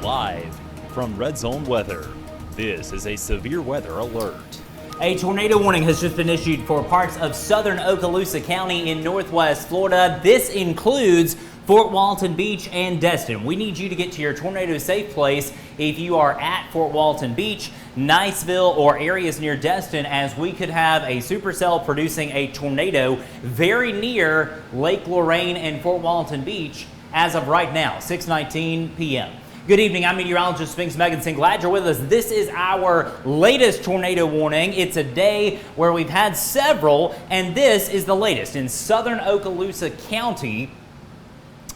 Live from RedZone Weather, this is a severe weather alert. A tornado warning has just been issued for parts of southern Okaloosa County in northwest Florida. This includes Fort Walton Beach and Destin. We need you to get to your tornado safe place if you are at Fort Walton Beach, Niceville, or areas near Destin, as we could have a supercell producing a tornado very near Lake Lorraine and Fort Walton Beach as of right now, 6:19 p.m. Good evening, I'm meteorologist Spinks Megginson. Glad you're with us. This is our latest tornado warning. It's a day where we've had several, and this is the latest in southern Okaloosa County.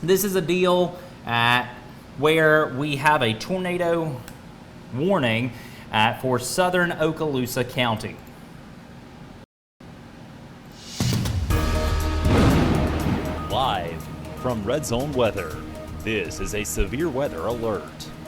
This is a deal where we have a tornado warning for southern Okaloosa County. Live from RedZone Weather, this is a severe weather alert.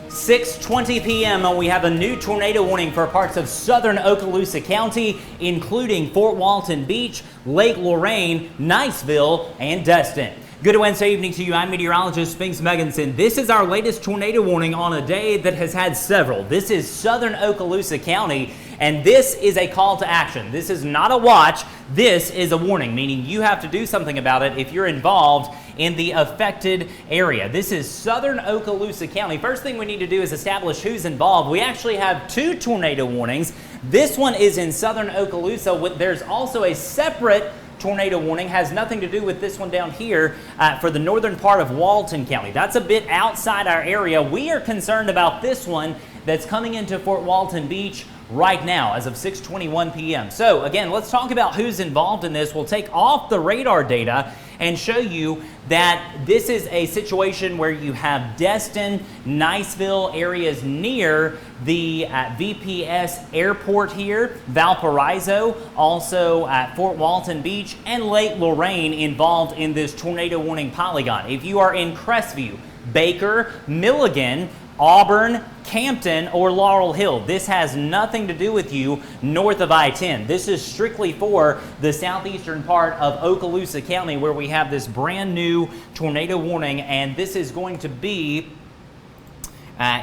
6:20 p.m. and we have a new tornado warning for parts of southern Okaloosa County, including Fort Walton Beach, Lake Lorraine, Niceville, and Destin. Good Wednesday evening to you. I'm meteorologist Spinks Megginson. This is our latest tornado warning on a day that has had several. This is southern Okaloosa County, and this is a call to action. This is not a watch. This is a warning, meaning you have to do something about it if you're involved in the affected area. This is southern Okaloosa County. First thing we need to do is establish who's involved. We actually have two tornado warnings. This one is in southern Okaloosa. There's also a separate tornado warning, has nothing to do with this one down here for the northern part of Walton County. That's a bit outside our area. We are concerned about this one that's coming into Fort Walton Beach right now as of 6:21 p.m. So again, let's talk about who's involved in this. We'll take off the radar data and show you that this is a situation where you have Destin, Niceville areas near the VPS airport here, Valparaiso, also at Fort Walton Beach, and Lake Lorraine involved in this tornado warning polygon. If you are in Crestview, Baker, Milligan, Auburn, Campton, or Laurel Hill, this has nothing to do with you north of I-10. This is strictly for the southeastern part of Okaloosa County, where we have this brand new tornado warning, and this is going to be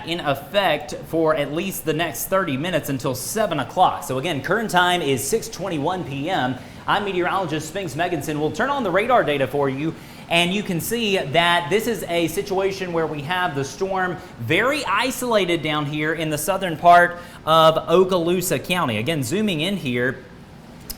in effect for at least the next 30 minutes until 7 o'clock. So again, current time is 6:21 p.m. I'm meteorologist Spinks Megginson. We'll turn on the radar data for you, and you can see that this is a situation where we have the storm very isolated down here in the southern part of Okaloosa County. Again, zooming in here,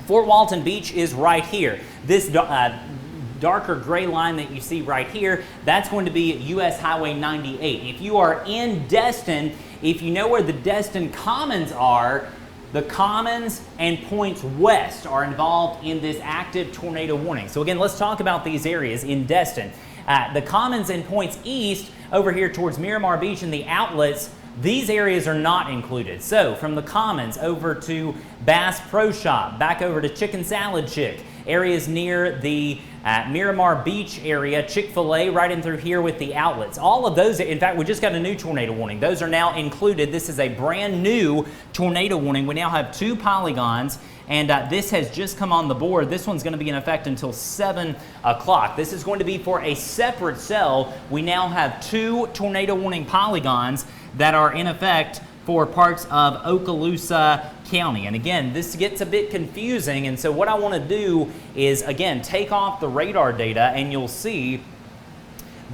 Fort Walton Beach is right here. This darker gray line that you see right here, that's going to be US Highway 98. If you are in Destin, if you know where the Destin Commons are, the Commons and points west are involved in this active tornado warning. So again, let's talk about these areas in Destin. The Commons and points east over here towards Miramar Beach and the outlets, these areas are not included. So from the Commons over to Bass Pro Shop, back over to Chicken Salad Chick, areas near the Miramar Beach area, Chick-fil-A right in through here with the outlets. All of those, in fact, we just got a new tornado warning. Those are now included. This is a brand new tornado warning. We now have two polygons, and this has just come on the board. This one's going to be in effect until 7 o'clock. This is going to be for a separate cell. We now have two tornado warning polygons that are in effect for parts of Okaloosa County. And again, this gets a bit confusing, and so what I want to do is, again, take off the radar data, and you'll see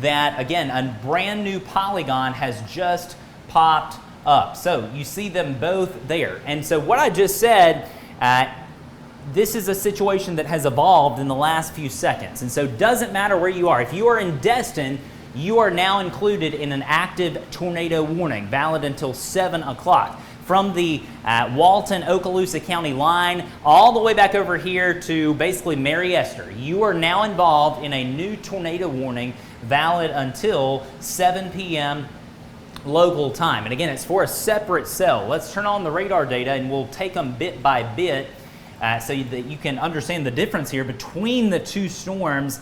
that, again, a brand new polygon has just popped up. So you see them both there. And so what I just said, this is a situation that has evolved in the last few seconds. And so it doesn't matter where you are. If you are in Destin, you are now included in an active tornado warning, valid until 7 o'clock. From the Walton, Okaloosa County line all the way back over here to basically Mary Esther, you are now involved in a new tornado warning, valid until 7 p.m. local time. And again, it's for a separate cell. Let's turn on the radar data, and we'll take them bit by bit so that you can understand the difference here between the two storms.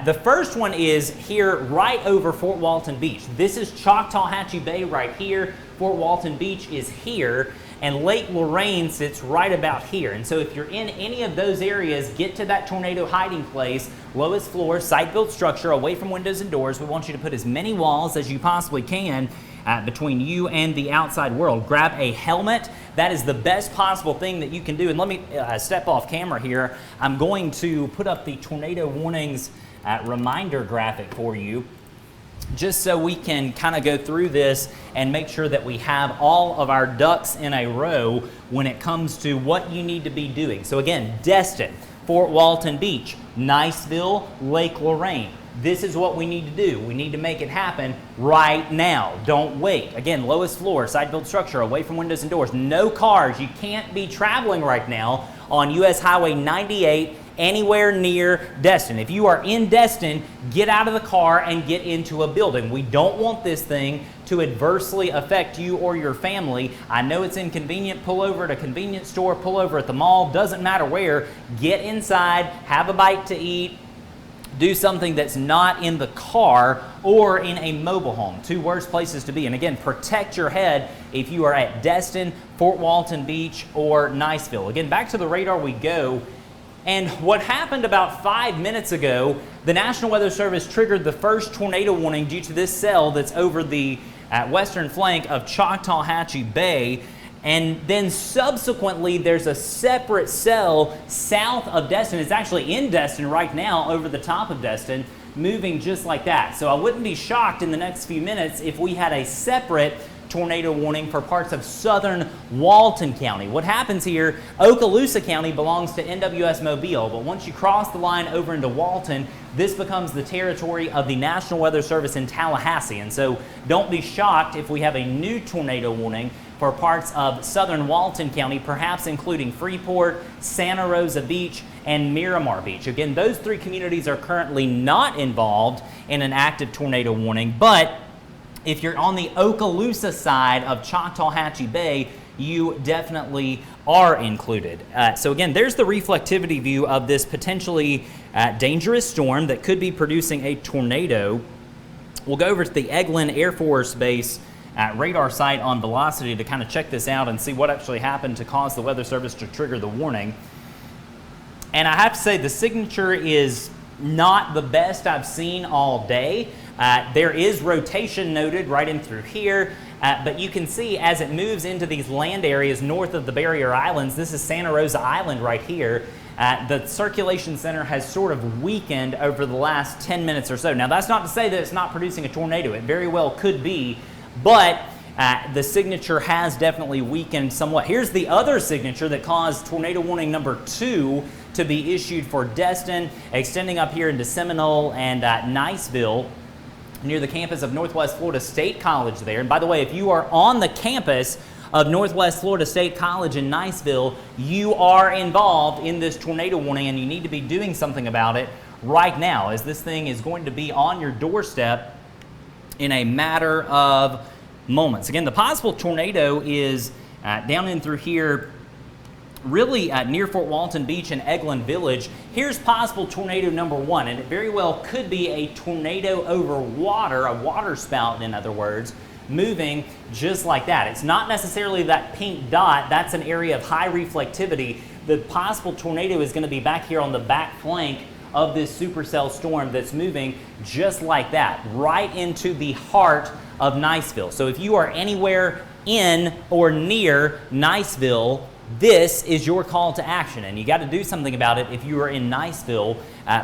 The first one is here right over Fort Walton Beach. This is Choctawhatchee Bay right here. Fort Walton Beach is here, and Lake Lorraine sits right about here. And so if you're in any of those areas, get to that tornado hiding place, lowest floor, site-built structure, away from windows and doors. We want you to put as many walls as you possibly can between you and the outside world. Grab a helmet. That is the best possible thing that you can do. And let me step off camera here. I'm going to put up the tornado warnings reminder graphic for you, just so we can kind of go through this and make sure that we have all of our ducks in a row when it comes to what you need to be doing. So again, Destin, Fort Walton Beach, Niceville, Lake Lorraine. This is what we need to do. We need to make it happen right now. Don't wait. Again, lowest floor, side-built structure, away from windows and doors. No cars. You can't be traveling right now on US Highway 98 anywhere near Destin. If you are in Destin, get out of the car and get into a building. We don't want this thing to adversely affect you or your family. I know it's inconvenient. Pull over at a convenience store, pull over at the mall, doesn't matter where. Get inside, have a bite to eat, do something that's not in the car or in a mobile home. Two worst places to be. And again, protect your head if you are at Destin, Fort Walton Beach, or Niceville. Again, back to the radar we go. And what happened about 5 minutes ago, the National Weather Service triggered the first tornado warning due to this cell that's over the western flank of Choctawhatchee Bay. And then subsequently, there's a separate cell south of Destin. It's actually in Destin right now, over the top of Destin, moving just like that. So I wouldn't be shocked in the next few minutes if we had a separate tornado warning for parts of southern Walton County. What happens here, Okaloosa County belongs to NWS Mobile, but once you cross the line over into Walton, this becomes the territory of the National Weather Service in Tallahassee. And so don't be shocked if we have a new tornado warning for parts of southern Walton County, perhaps including Freeport, Santa Rosa Beach, and Miramar Beach. Again, those three communities are currently not involved in an active tornado warning, but if you're on the Okaloosa side of Choctawhatchee Bay, you definitely are included. So again, there's the reflectivity view of this potentially dangerous storm that could be producing a tornado. We'll go over to the Eglin Air Force Base radar site on velocity to kind of check this out and see what actually happened to cause the Weather Service to trigger the warning. And I have to say, the signature is not the best I've seen all day. There is rotation noted right in through here, but you can see as it moves into these land areas north of the barrier islands, this is Santa Rosa Island right here, the circulation center has sort of weakened over the last 10 minutes or so. Now that's not to say that it's not producing a tornado. It very well could be, but the signature has definitely weakened somewhat. Here's the other signature that caused tornado warning number 2 to be issued for Destin, extending up here into Seminole and Niceville, near the campus of Northwest Florida State College there. And by the way, if you are on the campus of Northwest Florida State College in Niceville, you are involved in this tornado warning and you need to be doing something about it right now, as this thing is going to be on your doorstep in a matter of moments. Again, the possible tornado is down in through here, really near Fort Walton Beach and Eglin Village. Here's possible tornado number 1, and it very well could be a tornado over water, a water spout in other words, moving just like that. It's not necessarily that pink dot. That's an area of high reflectivity. The possible tornado is going to be back here on the back flank of this supercell storm that's moving just like that, right into the heart of Niceville. So if you are anywhere in or near Niceville, this is your call to action, and you got to do something about it. If you are in Niceville,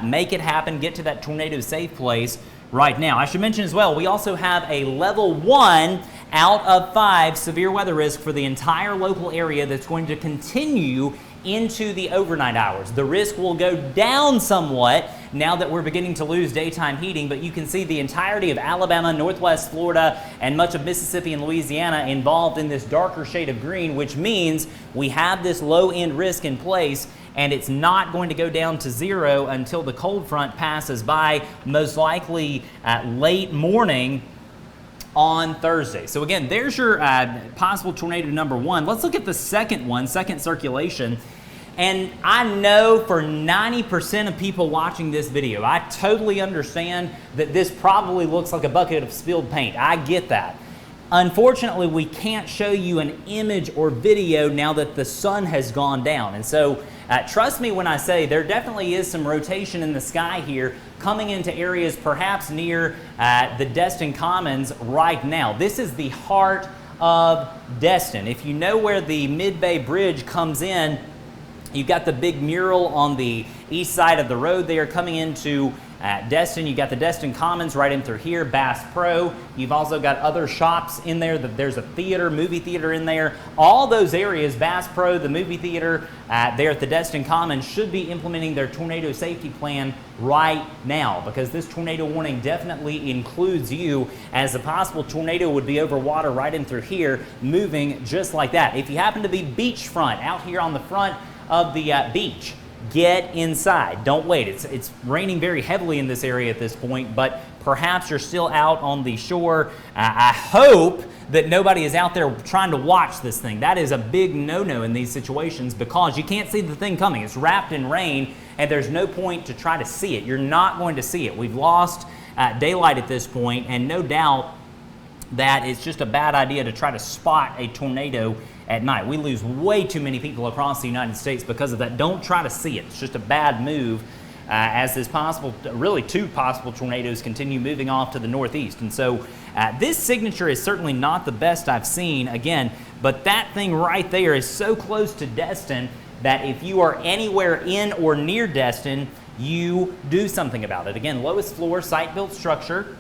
make it happen. Get to that tornado safe place right now. I should mention as well, we also have a level 1 out of 5 severe weather risk for the entire local area that's going to continue into the overnight hours. The risk will go down somewhat now that we're beginning to lose daytime heating, but you can see the entirety of Alabama, Northwest Florida, and much of Mississippi and Louisiana involved in this darker shade of green, which means we have this low-end risk in place, and it's not going to go down to 0 until the cold front passes by, most likely late morning on Thursday. So again, there's your possible tornado number 1. Let's look at the second one, second circulation. And I know for 90% of people watching this video, I totally understand that this probably looks like a bucket of spilled paint. I get that. Unfortunately, we can't show you an image or video now that the sun has gone down. And so trust me when I say there definitely is some rotation in the sky here coming into areas perhaps near the Destin Commons right now. This is the heart of Destin. If you know where the Mid-Bay Bridge comes in, you've got the big mural on the east side of the road there coming into Destin. You got the Destin Commons right in through here, Bass Pro. You've also got other shops in there. There's a theater, movie theater in there. All those areas, Bass Pro, the movie theater there at the Destin Commons, should be implementing their tornado safety plan right now, because this tornado warning definitely includes you, as a possible tornado would be over water right in through here, moving just like that. If you happen to be beachfront, out here on the front of the beach, get inside. Don't wait. It's raining very heavily in this area at this point, but perhaps you're still out on the shore. I hope that nobody is out there trying to watch this thing. That is a big no-no in these situations, because you can't see the thing coming. It's wrapped in rain, and there's no point to try to see it. You're not going to see it. We've lost daylight at this point, and no doubt that it's just a bad idea to try to spot a tornado at night. We lose way too many people across the United States because of that. Don't try to see it. It's just a bad move as this possible, really two possible tornadoes continue moving off to the northeast. And so this signature is certainly not the best I've seen, again, but that thing right there is so close to Destin that if you are anywhere in or near Destin, you do something about it. Again, lowest floor, site-built structure.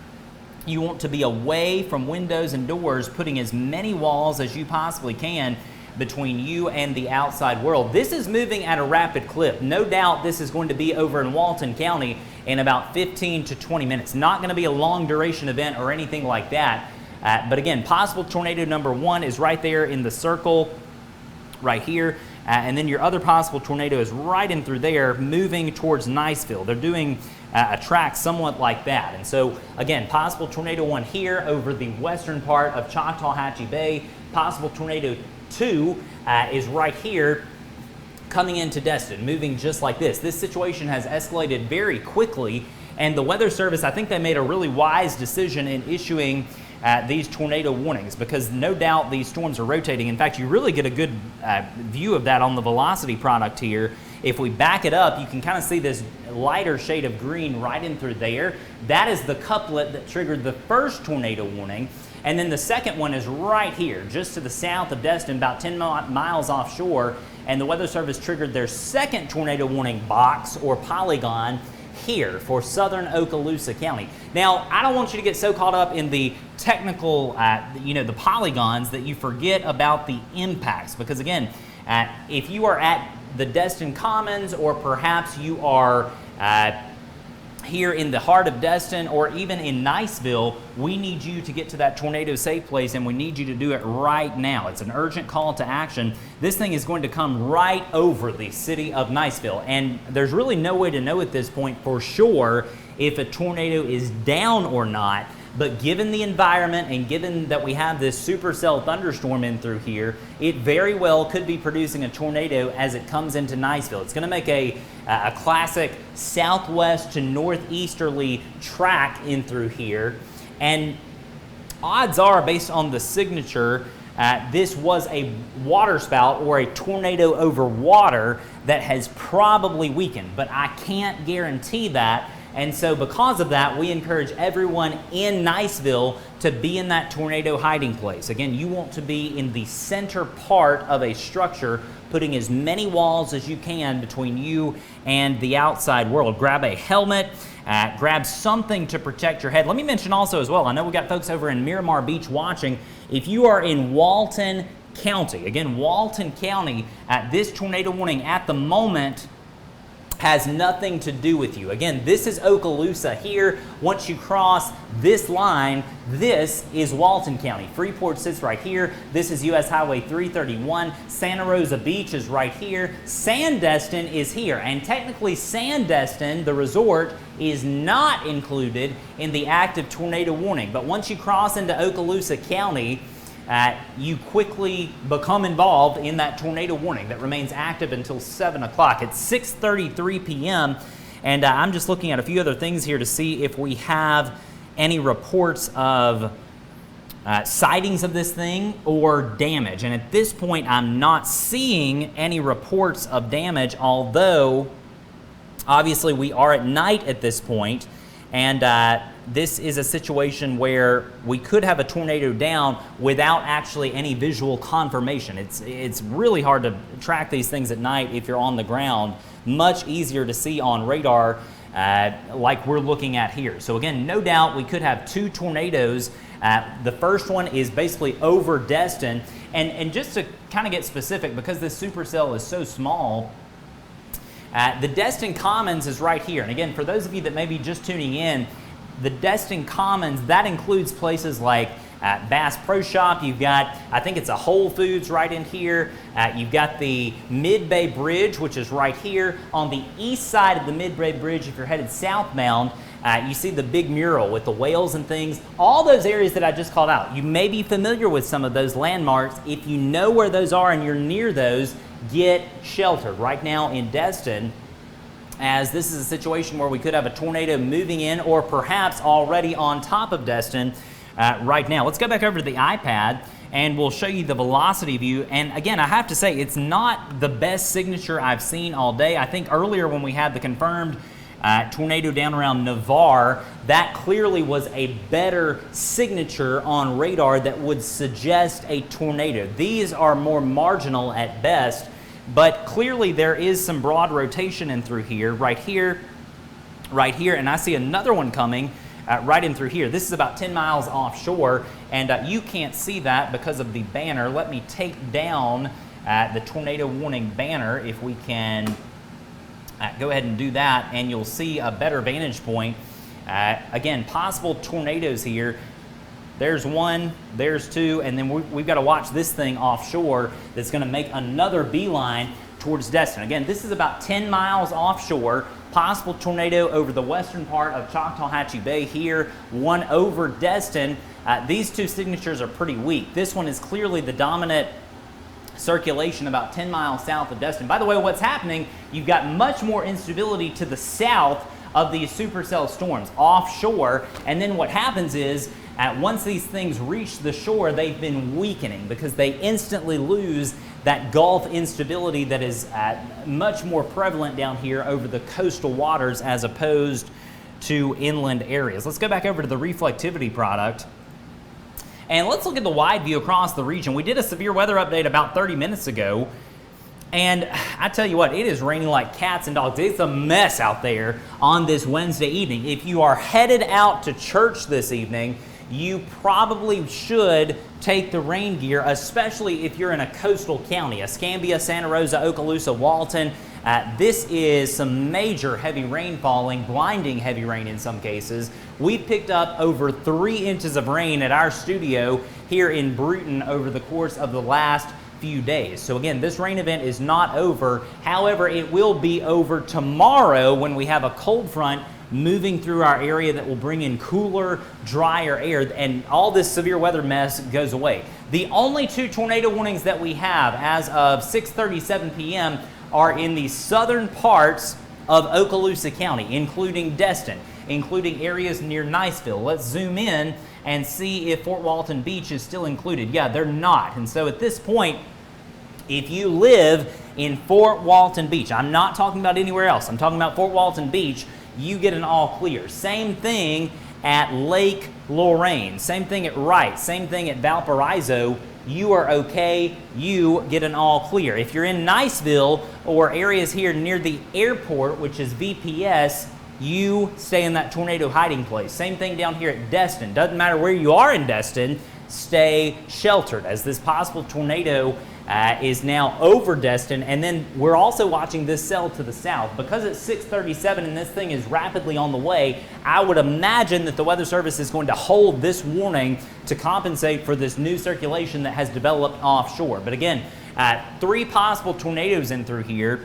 You want to be away from windows and doors, putting as many walls as you possibly can between you and the outside world. This is moving at a rapid clip. No doubt this is going to be over in Walton County in about 15 to 20 minutes. Not going to be a long duration event or anything like that. But again, possible tornado number one is right there in the circle right here. And then your other possible tornado is right in through there, moving towards Niceville. They're doing a track somewhat like that. And so, again, possible tornado one here over the western part of Choctawhatchee Bay. Possible tornado two is right here coming into Destin, moving just like this. This situation has escalated very quickly, and the Weather Service, I think they made a really wise decision in issuing these tornado warnings, because no doubt these storms are rotating. In fact, you really get a good view of that on the velocity product here. If we back it up, you can kind of see this lighter shade of green right in through there. That is the couplet that triggered the first tornado warning. And then the second one is right here, just to the south of Destin, about 10 miles offshore. And the Weather Service triggered their second tornado warning box or polygon here for southern Okaloosa County. Now, I don't want you to get so caught up in the technical, the polygons, that you forget about the impacts. Because again, if you are at the Destin Commons, or perhaps you are here in the heart of Destin, or even in Niceville, we need you to get to that tornado safe place, and we need you to do it right now. It's an urgent call to action. This thing is going to come right over the city of Niceville, and there's really no way to know at this point for sure if a tornado is down or not. But given the environment, and given that we have this supercell thunderstorm in through here, it very well could be producing a tornado as it comes into Niceville. It's going to make a classic southwest to northeasterly track in through here. And odds are, based on the signature, this was a waterspout or a tornado over water that has probably weakened. But I can't guarantee that. And so because of that, we encourage everyone in Niceville to be in that tornado hiding place. Again, you want to be in the center part of a structure, putting as many walls as you can between you and the outside world. Grab a helmet, grab something to protect your head. Let me mention also as well, I know we got folks over in Miramar Beach watching. If you are in Walton County, again, Walton County, this tornado warning at the moment has nothing to do with you. Again, this is Okaloosa here. Once you cross this line, this is Walton County. Freeport sits right here. This is US Highway 331. Santa Rosa Beach is right here. Sandestin is here. And technically Sandestin, the resort, is not included in the active tornado warning. But once you cross into Okaloosa County, you quickly become involved in that tornado warning that remains active until 7 o'clock. It's 6:33 p.m. and I'm just looking at a few other things here to see if we have any reports of sightings of this thing or damage. And at this point, I'm not seeing any reports of damage, although obviously we are at night at this point, and this is a situation where we could have a tornado down without actually any visual confirmation. It's really hard to track these things at night if you're on the ground. Much easier to see on radar like we're looking at here. So again, no doubt we could have 2 tornadoes. The first one is basically over Destin. And just to kind of get specific, because this supercell is so small, the Destin Commons is right here. And again, for those of you that may be just tuning in, the Destin Commons, that includes places like Bass Pro Shop. You've got, I think it's a Whole Foods right in here. You've got the Mid-Bay Bridge, which is right here. On the east side of the Mid-Bay Bridge, if you're headed southbound, you see the big mural with the whales and things. All those areas that I just called out, you may be familiar with some of those landmarks. If you know where those are and you're near those, get sheltered. Right now in Destin, as this is a situation where we could have a tornado moving in or perhaps already on top of Destin right now. Let's go back over to the iPad and we'll show you the velocity view. And again, I have to say, it's not the best signature I've seen all day. I think earlier when we had the confirmed tornado down around Navarre, that clearly was a better signature on radar that would suggest a tornado. These are more marginal at best, but clearly there is some broad rotation in through here, right here, and I see another one coming right in through here. This is about 10 miles offshore, and you can't see that because of the banner. Let me take down the tornado warning banner if we can go ahead and do that, and you'll see a better vantage point. Again, possible tornadoes here. There's one, there's two, and then we've got to watch this thing offshore that's going to make another beeline towards Destin. Again, this is about 10 miles offshore. Possible tornado over the western part of Choctawhatchee Bay here, one over Destin. These two signatures are pretty weak. This one is clearly the dominant circulation about 10 miles south of Destin. By the way, what's happening, you've got much more instability to the south of these supercell storms offshore, and then what happens is once these things reach the shore, they've been weakening because they instantly lose that Gulf instability that is much more prevalent down here over the coastal waters as opposed to inland areas. Let's go back over to the reflectivity product. And let's look at the wide view across the region. We did a severe weather update about 30 minutes ago. And I tell you what, it is raining like cats and dogs. It's a mess out there on this Wednesday evening. If you are headed out to church this evening, you probably should take the rain gear, especially if you're in a coastal county, Escambia, Santa Rosa, Okaloosa, Walton. This is some major heavy rain falling, blinding heavy rain in some cases. We picked up over 3 inches of rain at our studio here in Bruton over the course of the last few days. So again, this rain event is not over. However, it will be over tomorrow when we have a cold front moving through our area that will bring in cooler, drier air, and all this severe weather mess goes away. The only 2 tornado warnings that we have as of 6:37 p.m. are in the southern parts of Okaloosa County, including Destin, including areas near Niceville. Let's zoom in and see if Fort Walton Beach is still included. Yeah, they're not. And so at this point, if you live in Fort Walton Beach, I'm not talking about anywhere else, I'm talking about Fort Walton Beach, you get an all clear. Same thing at Lake Lorraine, same thing at Wright, same thing at Valparaiso. You are okay, you get an all clear. If you're in Niceville or areas here near the airport, which is VPS, you stay in that tornado hiding place. Same thing down here at Destin. Doesn't matter where you are in Destin, stay sheltered as this possible tornado is now over Destin. And then we're also watching this cell to the south. Because it's 6:37 and this thing is rapidly on the way, I would imagine that the Weather Service is going to hold this warning to compensate for this new circulation that has developed offshore. But again, 3 possible tornadoes in through here,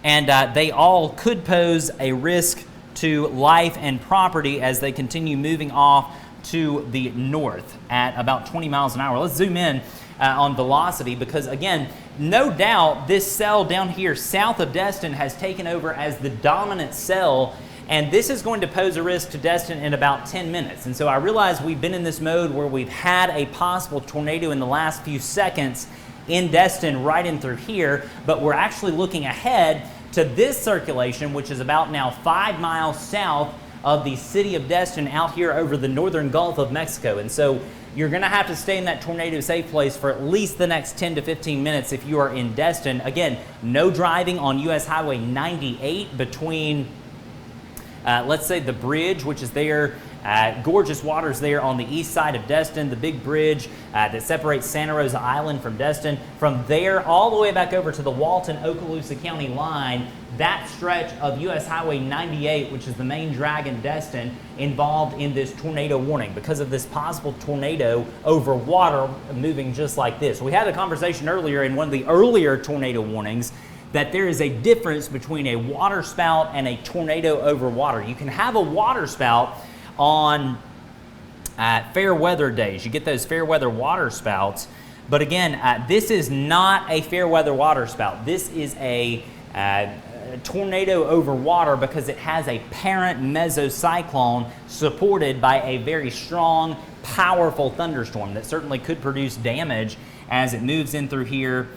and they all could pose a risk to life and property as they continue moving off to the north at about 20 miles an hour. Let's zoom in on velocity because, again, no doubt this cell down here south of Destin has taken over as the dominant cell, And this is going to pose a risk to Destin in about 10 minutes. And so I realize we've been in this mode where we've had a possible tornado in the last few seconds in Destin right in through here, but we're actually looking ahead to this circulation, which is about now 5 miles south of the city of Destin out here over the northern Gulf of Mexico. And so you're going to have to stay in that tornado safe place for at least the next 10 to 15 minutes if you are in Destin. Again, no driving on US Highway 98 between let's say the bridge, which is there, gorgeous waters there on the east side of Destin, the big bridge that separates Santa Rosa Island from Destin. From there all the way back over to the Walton-Okaloosa County line, that stretch of US Highway 98, which is the main drag in Destin, involved in this tornado warning because of this possible tornado over water moving just like this. We had a conversation earlier in one of the earlier tornado warnings that there is a difference between a water spout and a tornado over water. You can have a water spout on fair weather days. You get those fair weather water spouts, but again, this is not a fair weather water spout. This is a tornado over water because it has a parent mesocyclone supported by a very strong, powerful thunderstorm that certainly could produce damage as it moves in through here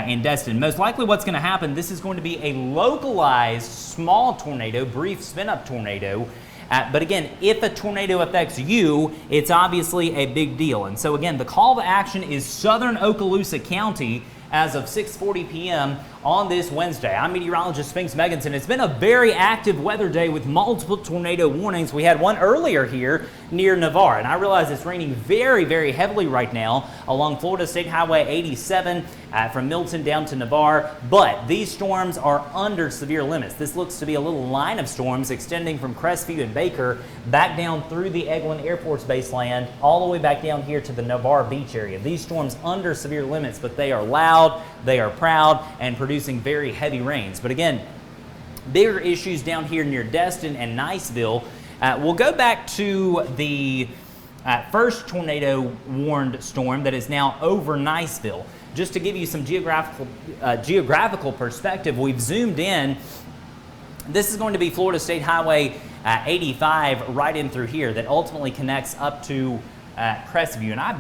in Destin. Most likely what's going to happen, this is going to be a localized small tornado, brief spin-up tornado. But again, if a tornado affects you, it's obviously a big deal. And so again, the call to action is southern Okaloosa County as of 6:40 p.m. on this Wednesday. I'm meteorologist Spinks Megginson. It's been a very active weather day with multiple tornado warnings. We had one earlier here near Navarre, and I realize it's raining very, very heavily right now along Florida State Highway 87 from Milton down to Navarre, but these storms are under severe limits. This looks to be a little line of storms extending from Crestview and Baker back down through the Eglin Air Force Base land all the way back down here to the Navarre Beach area. These storms under severe limits, but they are loud, they are proud, and producing very heavy rains. But again, bigger issues down here near Destin and Niceville. We'll go back to the first tornado warned storm that is now over Niceville. Just to give you some geographical perspective, we've zoomed in. This is going to be Florida State Highway 85 right in through here that ultimately connects up to Crestview. And I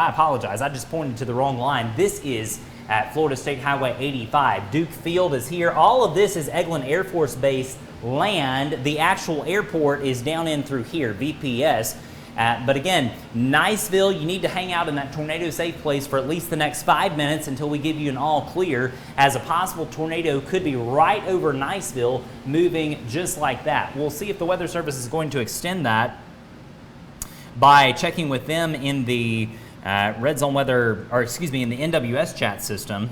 apologize, I just pointed to the wrong line. This is at Florida State Highway 85. Duke Field is here. All of this is Eglin Air Force Base land. The actual airport is down in through here, VPS. But again, Niceville, you need to hang out in that tornado safe place for at least the next 5 minutes until we give you an all clear, as a possible tornado could be right over Niceville, moving just like that. We'll see if the Weather Service is going to extend that by checking with them in the RedZone weather, or excuse me, in the NWS chat system.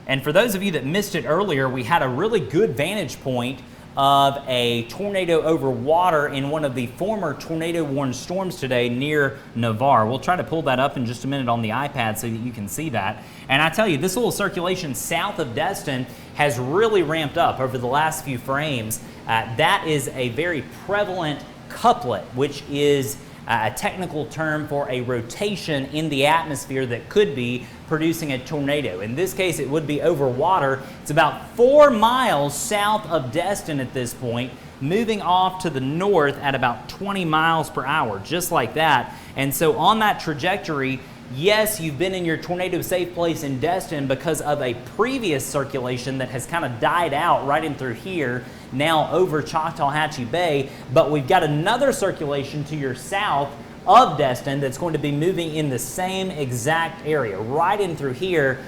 And for those of you that missed it earlier, we had a really good vantage point of a tornado over water in one of the former tornado warned storms today near Navarre. We'll try to pull that up in just a minute on the iPad so that you can see that. And I tell you, this little circulation south of Destin has really ramped up over the last few frames. That is a very prevalent couplet, which is a technical term for a rotation in the atmosphere that could be producing a tornado. In this case, it would be over water. It's about 4 miles south of Destin at this point, moving off to the north at about 20 miles per hour, just like that. And so on that trajectory, yes, you've been in your tornado safe place in Destin because of a previous circulation that has kind of died out right in through here, now over Choctawhatchee Bay, but we've got another circulation to your south of Destin that's going to be moving in the same exact area, right in through here,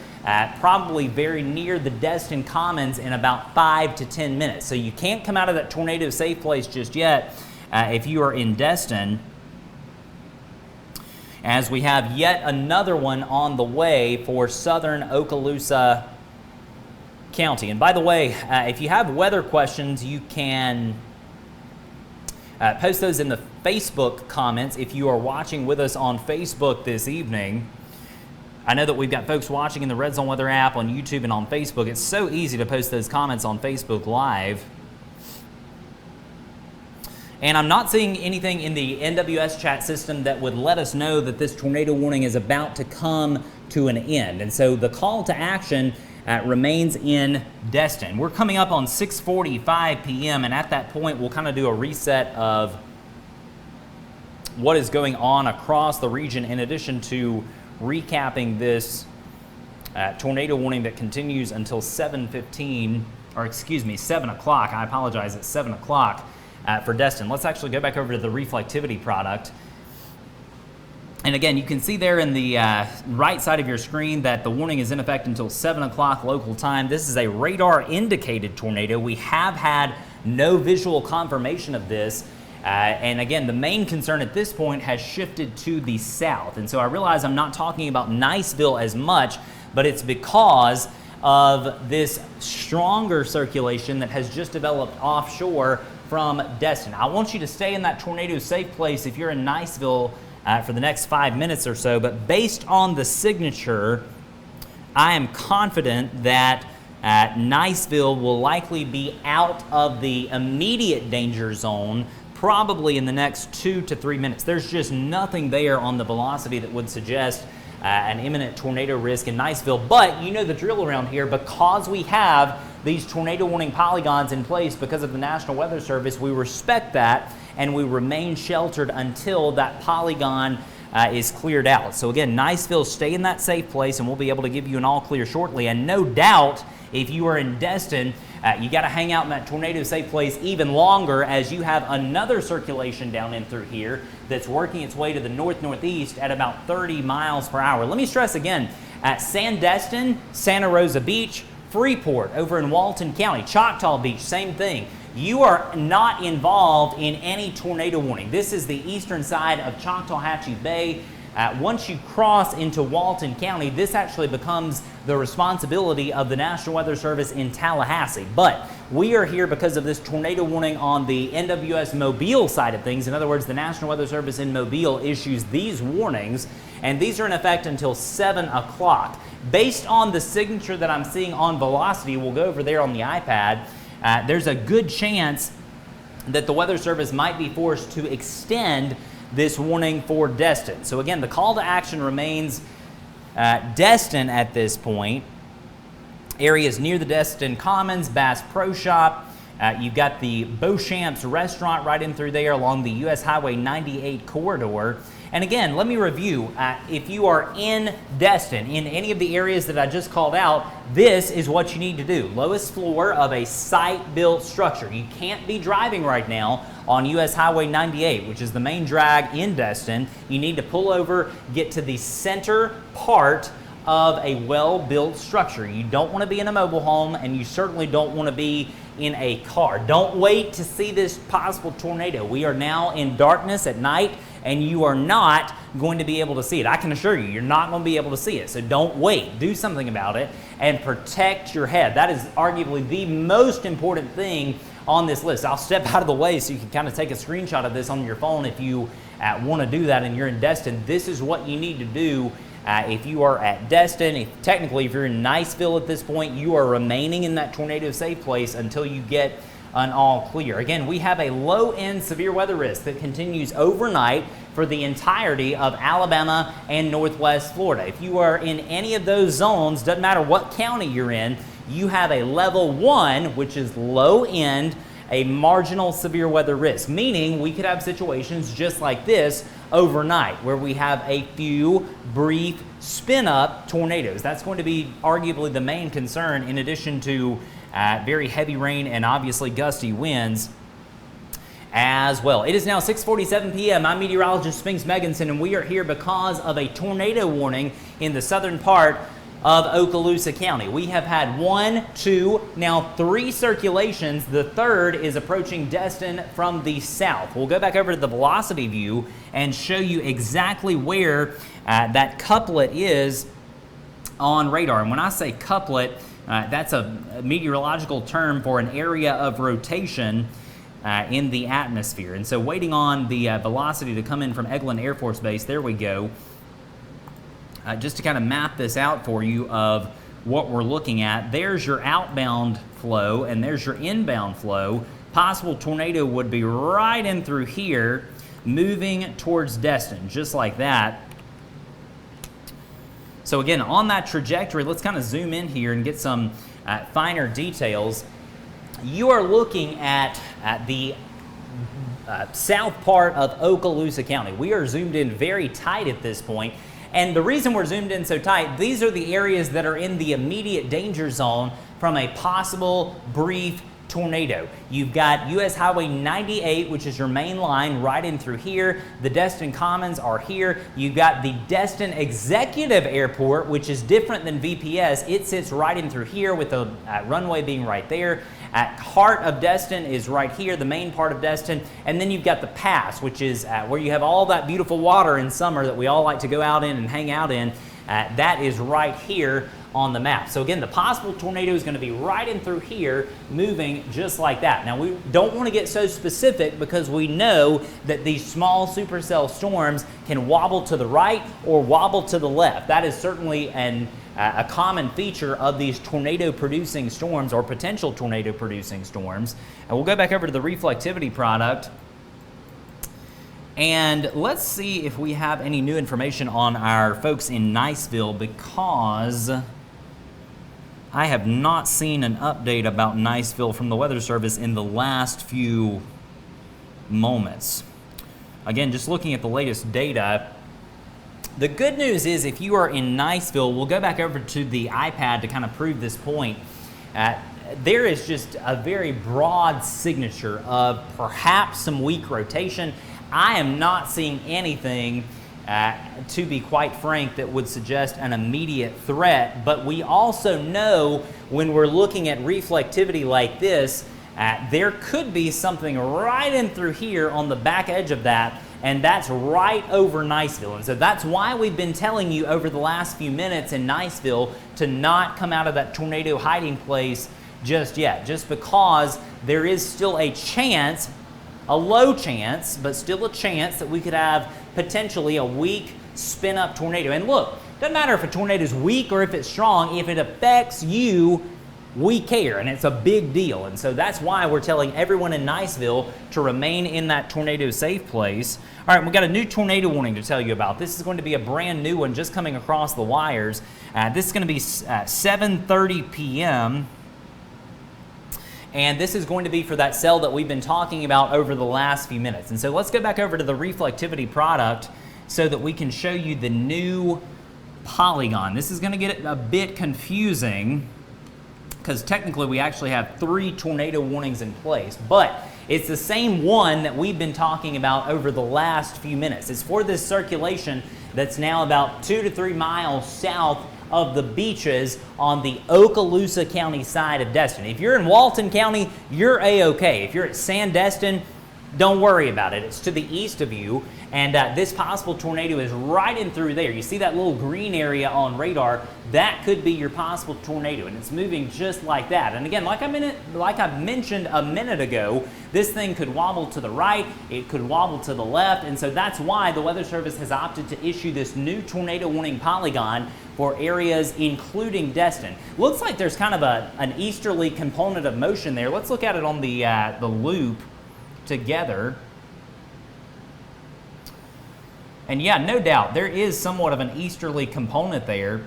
probably very near the Destin Commons in about 5 to 10 minutes. So you can't come out of that tornado safe place just yet if you are in Destin, as we have yet another one on the way for southern Okaloosa County. And by the way, if you have weather questions, you can post those in the Facebook comments if you are watching with us on Facebook this evening. I know that we've got folks watching in the RedZone Weather app on YouTube and on Facebook. It's so easy to post those comments on Facebook Live. And I'm not seeing anything in the NWS chat system that would let us know that this tornado warning is about to come to an end. And so the call to action remains in Destin. We're coming up on 6:45 p.m. and at that point we'll kind of do a reset of what is going on across the region in addition to recapping this tornado warning that continues until 7:15, or excuse me, 7 o'clock. I apologize, it's 7 o'clock for Destin. Let's actually go back over to the reflectivity product. And again, you can see there in the right side of your screen that the warning is in effect until 7 o'clock local time. This is a radar indicated tornado. We have had no visual confirmation of this. And again, the main concern at this point has shifted to the south. And so I realize I'm not talking about Niceville as much, but it's because of this stronger circulation that has just developed offshore from Destin. I want you to stay in that tornado safe place if you're in Niceville for the next 5 minutes or so, but based on the signature, I am confident that Niceville will likely be out of the immediate danger zone probably in the next 2 to 3 minutes. There's just nothing there on the velocity that would suggest an imminent tornado risk in Niceville, but you know the drill around here. Because we have these tornado warning polygons in place because of the National Weather Service, we respect that and we remain sheltered until that polygon is cleared out. So again, Niceville, stay in that safe place and we'll be able to give you an all clear shortly. And no doubt, if you are in Destin, you got to hang out in that tornado safe place even longer as you have another circulation down in through here that's working its way to the north-northeast at about 30 miles per hour. Let me stress again, at Sandestin, Santa Rosa Beach, Freeport over in Walton County, Choctaw Beach, same thing. You are not involved in any tornado warning. This is the eastern side of Choctawhatchee Bay. Once you cross into Walton County, this actually becomes the responsibility of the National Weather Service in Tallahassee. But we are here because of this tornado warning on the NWS Mobile side of things. In other words, the National Weather Service in Mobile issues these warnings, and these are in effect until 7 o'clock. Based on the signature that I'm seeing on velocity, we'll go over there on the iPad, there's a good chance that the Weather Service might be forced to extend this warning for Destin. So again, the call to action remains Destin at this point. Areas near the Destin Commons, Bass Pro Shop. You've got the Beauchamp's restaurant right in through there along the US Highway 98 corridor. And again, let me review. If you are in Destin, in any of the areas that I just called out, this is what you need to do. Lowest floor of a site-built structure. You can't be driving right now on US Highway 98, which is the main drag in Destin. You need to pull over, get to the center part of a well-built structure. You don't want to be in a mobile home, and you certainly don't want to be in a car. Don't wait to see this possible tornado. We are now in darkness at night, and you are not going to be able to see it. I can assure you, you're not going to be able to see it. So don't wait. Do something about it and protect your head. That is arguably the most important thing on this list. I'll step out of the way so you can kind of take a screenshot of this on your phone if you want to do that and you're in Destin. This is what you need to do if you are at Destin. Technically, if you're in Niceville at this point, you are remaining in that tornado safe place until you get an all clear. Again, we have a low-end severe weather risk that continues overnight for the entirety of Alabama and Northwest Florida. If you are in any of those zones, doesn't matter what county you're in, you have a level 1, which is low end, a marginal severe weather risk, meaning we could have situations just like this overnight where we have a few brief spin-up tornadoes. That's going to be arguably the main concern, in addition to very heavy rain and obviously gusty winds as well. It is now 6:47 p.m. I'm meteorologist Spinks Megginson, and we are here because of a tornado warning in the southern part of Okaloosa County. We have had 1, 2, now 3 circulations. The third is approaching Destin from the south. We'll go back over to the velocity view and show you exactly where that couplet is on radar. And when I say couplet, that's a meteorological term for an area of rotation in the atmosphere. And so waiting on the velocity to come in from Eglin Air Force Base, there we go. Just to kind of map this out for you of what we're looking at. There's your outbound flow and there's your inbound flow. Possible tornado would be right in through here, moving towards Destin, just like that. So again, on that trajectory, let's kind of zoom in here and get some finer details. You are looking at the south part of Okaloosa County. We are zoomed in very tight at this point. And the reason we're zoomed in so tight, these are the areas that are in the immediate danger zone from a possible brief tornado. You've got US Highway 98, which is your main line right in through here. The Destin Commons are here. You've got the Destin Executive Airport, which is different than VPS. It sits right in through here with the runway being right there. At heart of Destin is right here, the main part of Destin. And then you've got the pass, which is where you have all that beautiful water in summer that we all like to go out in and hang out in. That is right here on the map. So again, the possible tornado is going to be right in through here, moving just like that. Now, we don't want to get so specific because we know that these small supercell storms can wobble to the right or wobble to the left. That is certainly a common feature of these tornado-producing storms or potential tornado-producing storms. And we'll go back over to the reflectivity product. And let's see if we have any new information on our folks in Niceville, because I have not seen an update about Niceville from the Weather Service in the last few moments. Again, just looking at the latest data, the good news is if you are in Niceville, we'll go back over to the iPad to kind of prove this point. There is just a very broad signature of perhaps some weak rotation. I am not seeing anything, to be quite frank, that would suggest an immediate threat, but we also know when we're looking at reflectivity like this, there could be something right in through here on the back edge of that, and that's right over Niceville. And so that's why we've been telling you over the last few minutes in Niceville to not come out of that tornado hiding place just yet, just because there is still a chance, a low chance, but still a chance that we could have potentially a weak spin-up tornado. And look, doesn't matter if a tornado is weak or if it's strong, if it affects you, we care, and it's a big deal. And so that's why we're telling everyone in Niceville to remain in that tornado safe place. All right, we've got a new tornado warning to tell you about. This is going to be a brand new one just coming across the wires. This is going to be 7:30 p.m., and this is going to be for that cell that we've been talking about over the last few minutes. And so let's go back over to the reflectivity product so that we can show you the new polygon. This is going to get a bit confusing because technically we actually have 3 tornado warnings in place, but it's the same one that we've been talking about over the last few minutes. It's for this circulation that's now about 2 to 3 miles south of the beaches on the Okaloosa County side of Destin. If you're in Walton County, you're A-okay. If you're at Sandestin, don't worry about it. It's to the east of you, and this possible tornado is right in through there. You see that little green area on radar? That could be your possible tornado, and it's moving just like that. And again, like I mentioned a minute ago, this thing could wobble to the right, it could wobble to the left, and so that's why the Weather Service has opted to issue this new tornado warning polygon for areas including Destin. Looks like there's kind of an easterly component of motion there. Let's look at it on the loop together. And yeah, no doubt there is somewhat of an easterly component there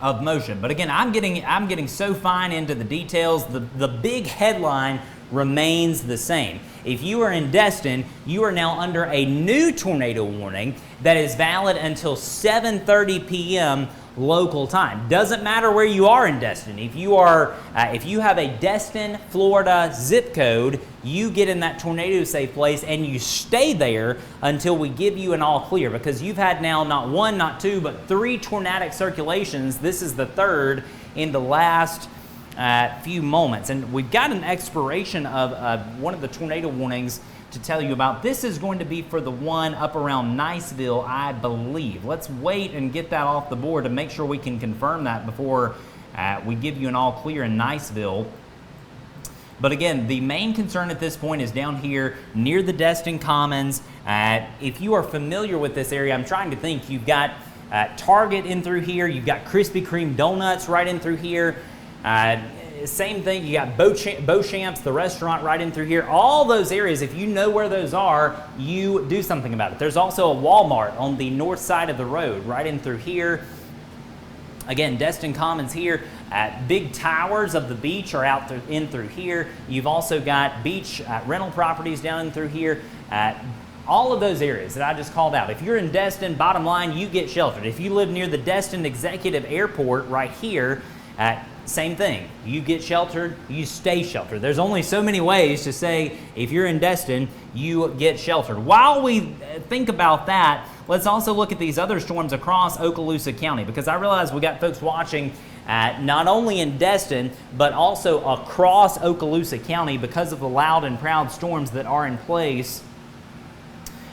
of motion. But again, I'm getting so fine into the details. The big headline remains the same. If you are in Destin, you are now under a new tornado warning that is valid until 7:30 p.m. local time. Doesn't matter where you are in Destin. If you have a Destin, Florida zip code, you get in that tornado safe place and you stay there until we give you an all clear, because you've had now not 1, not 2, but 3 tornadic circulations. This is the 3rd in the last few moments, and we've got an expiration of one of the tornado warnings to tell you about. This is going to be for the one up around Niceville, I believe. Let's wait and get that off the board to make sure we can confirm that before we give you an all clear in Niceville. But again, the main concern at this point is down here near the Destin Commons. If you are familiar with this area, I'm trying to think, you've got Target in through here, you've got Krispy Kreme donuts right in through here. Same thing, you got Beauchamp's, the restaurant right in through here. All those areas, if you know where those are, you do something about it. There's also a Walmart on the north side of the road right in through here. Again, Destin Commons here. Big towers of the beach are out in through here. You've also got beach rental properties down in through here. All of those areas that I just called out. If you're in Destin, bottom line, you get sheltered. If you live near the Destin Executive Airport right here, same thing. You get sheltered, you stay sheltered. There's only so many ways to say if you're in Destin, you get sheltered. While we think about that, let's also look at these other storms across Okaloosa County, because I realize we got folks watching not only in Destin, but also across Okaloosa County because of the loud and proud storms that are in place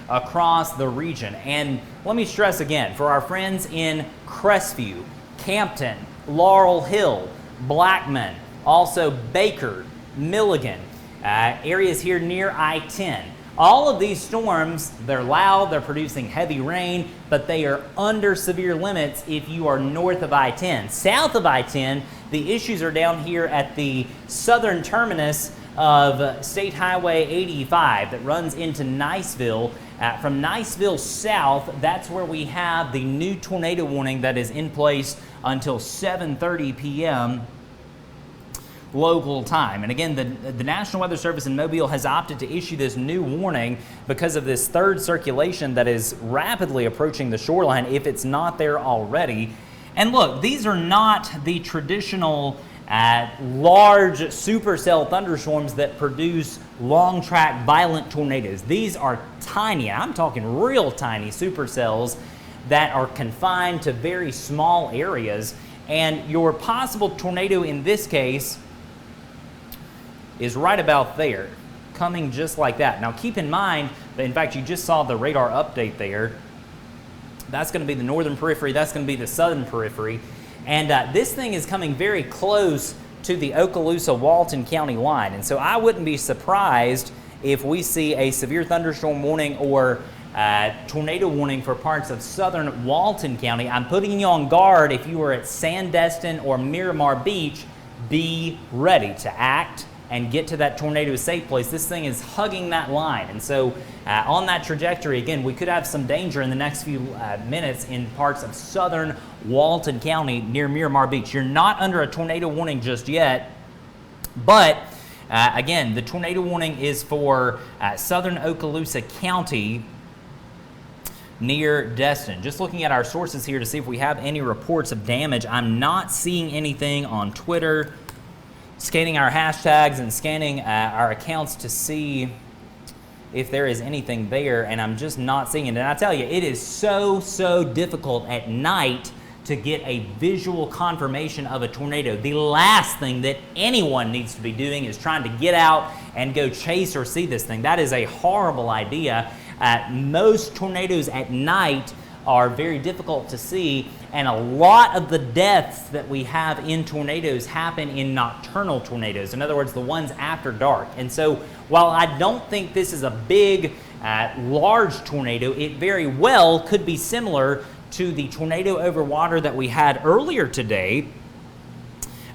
across the region. And let me stress again, for our friends in Crestview, Campton, Laurel Hill, Blackman, also Baker, Milligan, areas here near I-10. All of these storms, they're loud, they're producing heavy rain, but they are under severe limits if you are north of I-10. South of I-10, the issues are down here at the southern terminus of State Highway 85 that runs into Niceville. From Niceville south, that's where we have the new tornado warning that is in place until 7:30 p.m. local time. And again, the National Weather Service in Mobile has opted to issue this new warning because of this third circulation that is rapidly approaching the shoreline if it's not there already. And look, these are not the traditional large supercell thunderstorms that produce long track violent tornadoes. These are tiny, I'm talking real tiny supercells that are confined to very small areas. And your possible tornado in this case is right about there, coming just like that. Now keep in mind that, in fact, you just saw the radar update there. That's going to be the northern periphery, that's going to be the southern periphery. And this thing is coming very close to the Okaloosa-Walton County line. And so I wouldn't be surprised if we see a severe thunderstorm warning or tornado warning for parts of southern Walton County. I'm putting you on guard if you are at Sandestin or Miramar Beach. Be ready to act and get to that tornado safe place. This thing is hugging that line. And so on that trajectory, again, we could have some danger in the next few minutes in parts of southern Walton County near Miramar Beach. You're not under a tornado warning just yet, but again, the tornado warning is for southern Okaloosa County near Destin. Just looking at our sources here to see if we have any reports of damage. I'm not seeing anything on Twitter. Scanning our hashtags and scanning our accounts to see if there is anything there, and I'm just not seeing it. And I tell you, it is so difficult at night to get a visual confirmation of a tornado. The last thing that anyone needs to be doing is trying to get out and go chase or see this thing. That is a horrible idea. Most tornadoes at night are very difficult to see, and a lot of the deaths that we have in tornadoes happen in nocturnal tornadoes. In other words, the ones after dark. And so while I don't think this is a big, large tornado, it very well could be similar to the tornado over water that we had earlier today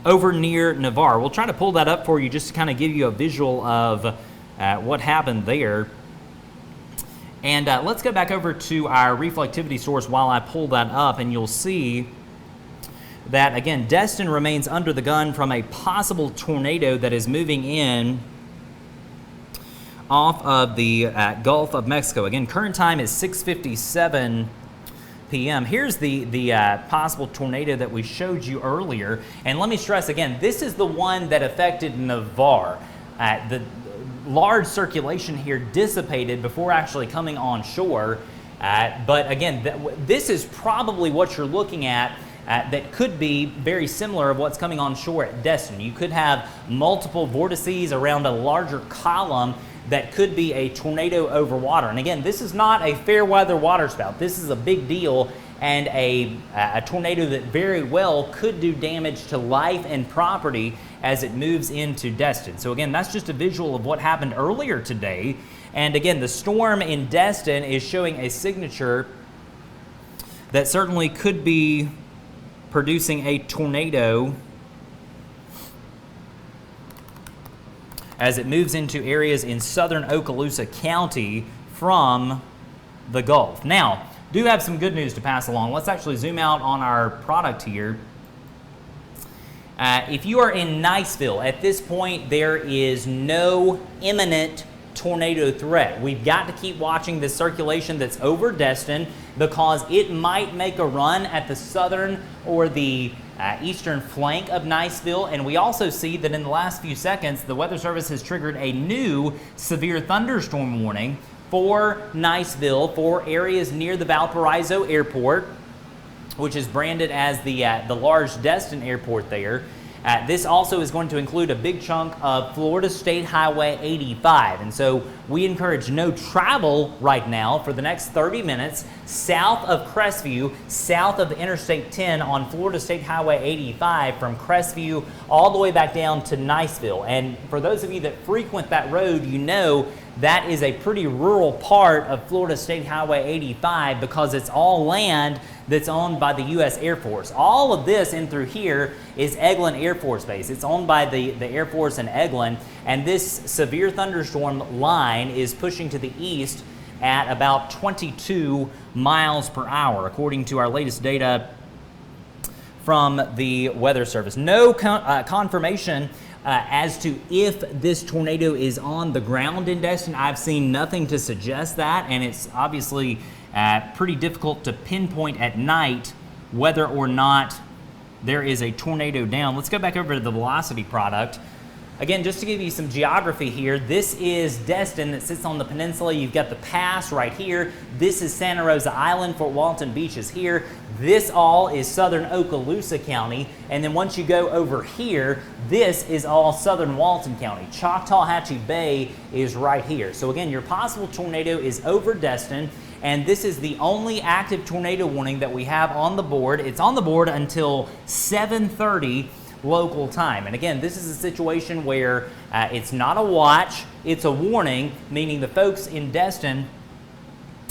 over near Navarre. We'll try to pull that up for you just to kind of give you a visual of what happened there. And let's go back over to our reflectivity source while I pull that up, and you'll see that, again, Destin remains under the gun from a possible tornado that is moving in off of the Gulf of Mexico. Again, current time is 6:57 p.m. Here's the possible tornado that we showed you earlier. And let me stress again, this is the one that affected Navarre. The large circulation here dissipated before actually coming on shore. But again, this is probably what you're looking at that could be very similar of what's coming on shore at Destin. You could have multiple vortices around a larger column that could be a tornado over water. And again, this is not a fair weather waterspout. This is a big deal and a tornado that very well could do damage to life and property as it moves into Destin. So again, that's just a visual of what happened earlier today. And again, the storm in Destin is showing a signature that certainly could be producing a tornado as it moves into areas in southern Okaloosa County from the Gulf. Now, do have some good news to pass along. Let's actually zoom out on our product here If you are in Niceville, at this point, there is no imminent tornado threat. We've got to keep watching this circulation that's over Destin because it might make a run at the southern or the eastern flank of Niceville. And we also see that in the last few seconds, the Weather Service has triggered a new severe thunderstorm warning for Niceville, for areas near the Valparaiso Airport, which is branded as the large Destin Airport there. This also is going to include a big chunk of Florida State Highway 85. And so we encourage no travel right now for the next 30 minutes south of Crestview, south of Interstate 10 on Florida State Highway 85 from Crestview all the way back down to Niceville. And for those of you that frequent that road, you know that is a pretty rural part of Florida State Highway 85 because it's all land that's owned by the U.S. Air Force. All of this in through here is Eglin Air Force Base. It's owned by the Air Force in Eglin, and this severe thunderstorm line is pushing to the east at about 22 miles per hour, according to our latest data from the Weather Service. No confirmation as to if this tornado is on the ground in Destin. I've seen nothing to suggest that, and it's obviously pretty difficult to pinpoint at night whether or not there is a tornado down. Let's go back over to the velocity product. Again, just to give you some geography here, this is Destin that sits on the peninsula. You've got the pass right here. This is Santa Rosa Island. Fort Walton Beach is here. This all is southern Okaloosa County. And then once you go over here, this is all southern Walton County. Choctawhatchee Bay is right here. So again, your possible tornado is over Destin. And this is the only active tornado warning that we have on the board. It's on the board until 7:30 local time. And again, this is a situation where it's not a watch, it's a warning, meaning the folks in Destin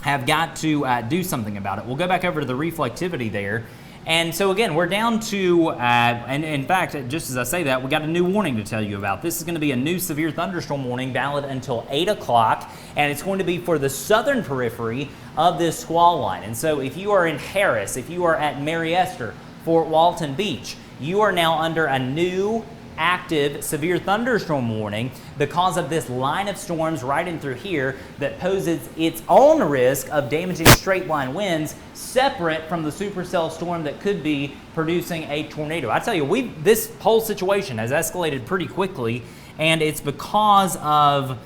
have got to do something about it. We'll go back over to the reflectivity there. And so again, we're down to, and in fact, just as I say that, we got a new warning to tell you about. This is going to be a new severe thunderstorm warning valid until 8 o'clock, and it's going to be for the southern periphery of this squall line. And so if you are in Harris, if you are at Mary Esther, Fort Walton Beach, you are now under a new active severe thunderstorm warning because of this line of storms right in through here that poses its own risk of damaging straight line winds separate from the supercell storm that could be producing a tornado. I tell you, this whole situation has escalated pretty quickly, and it's because of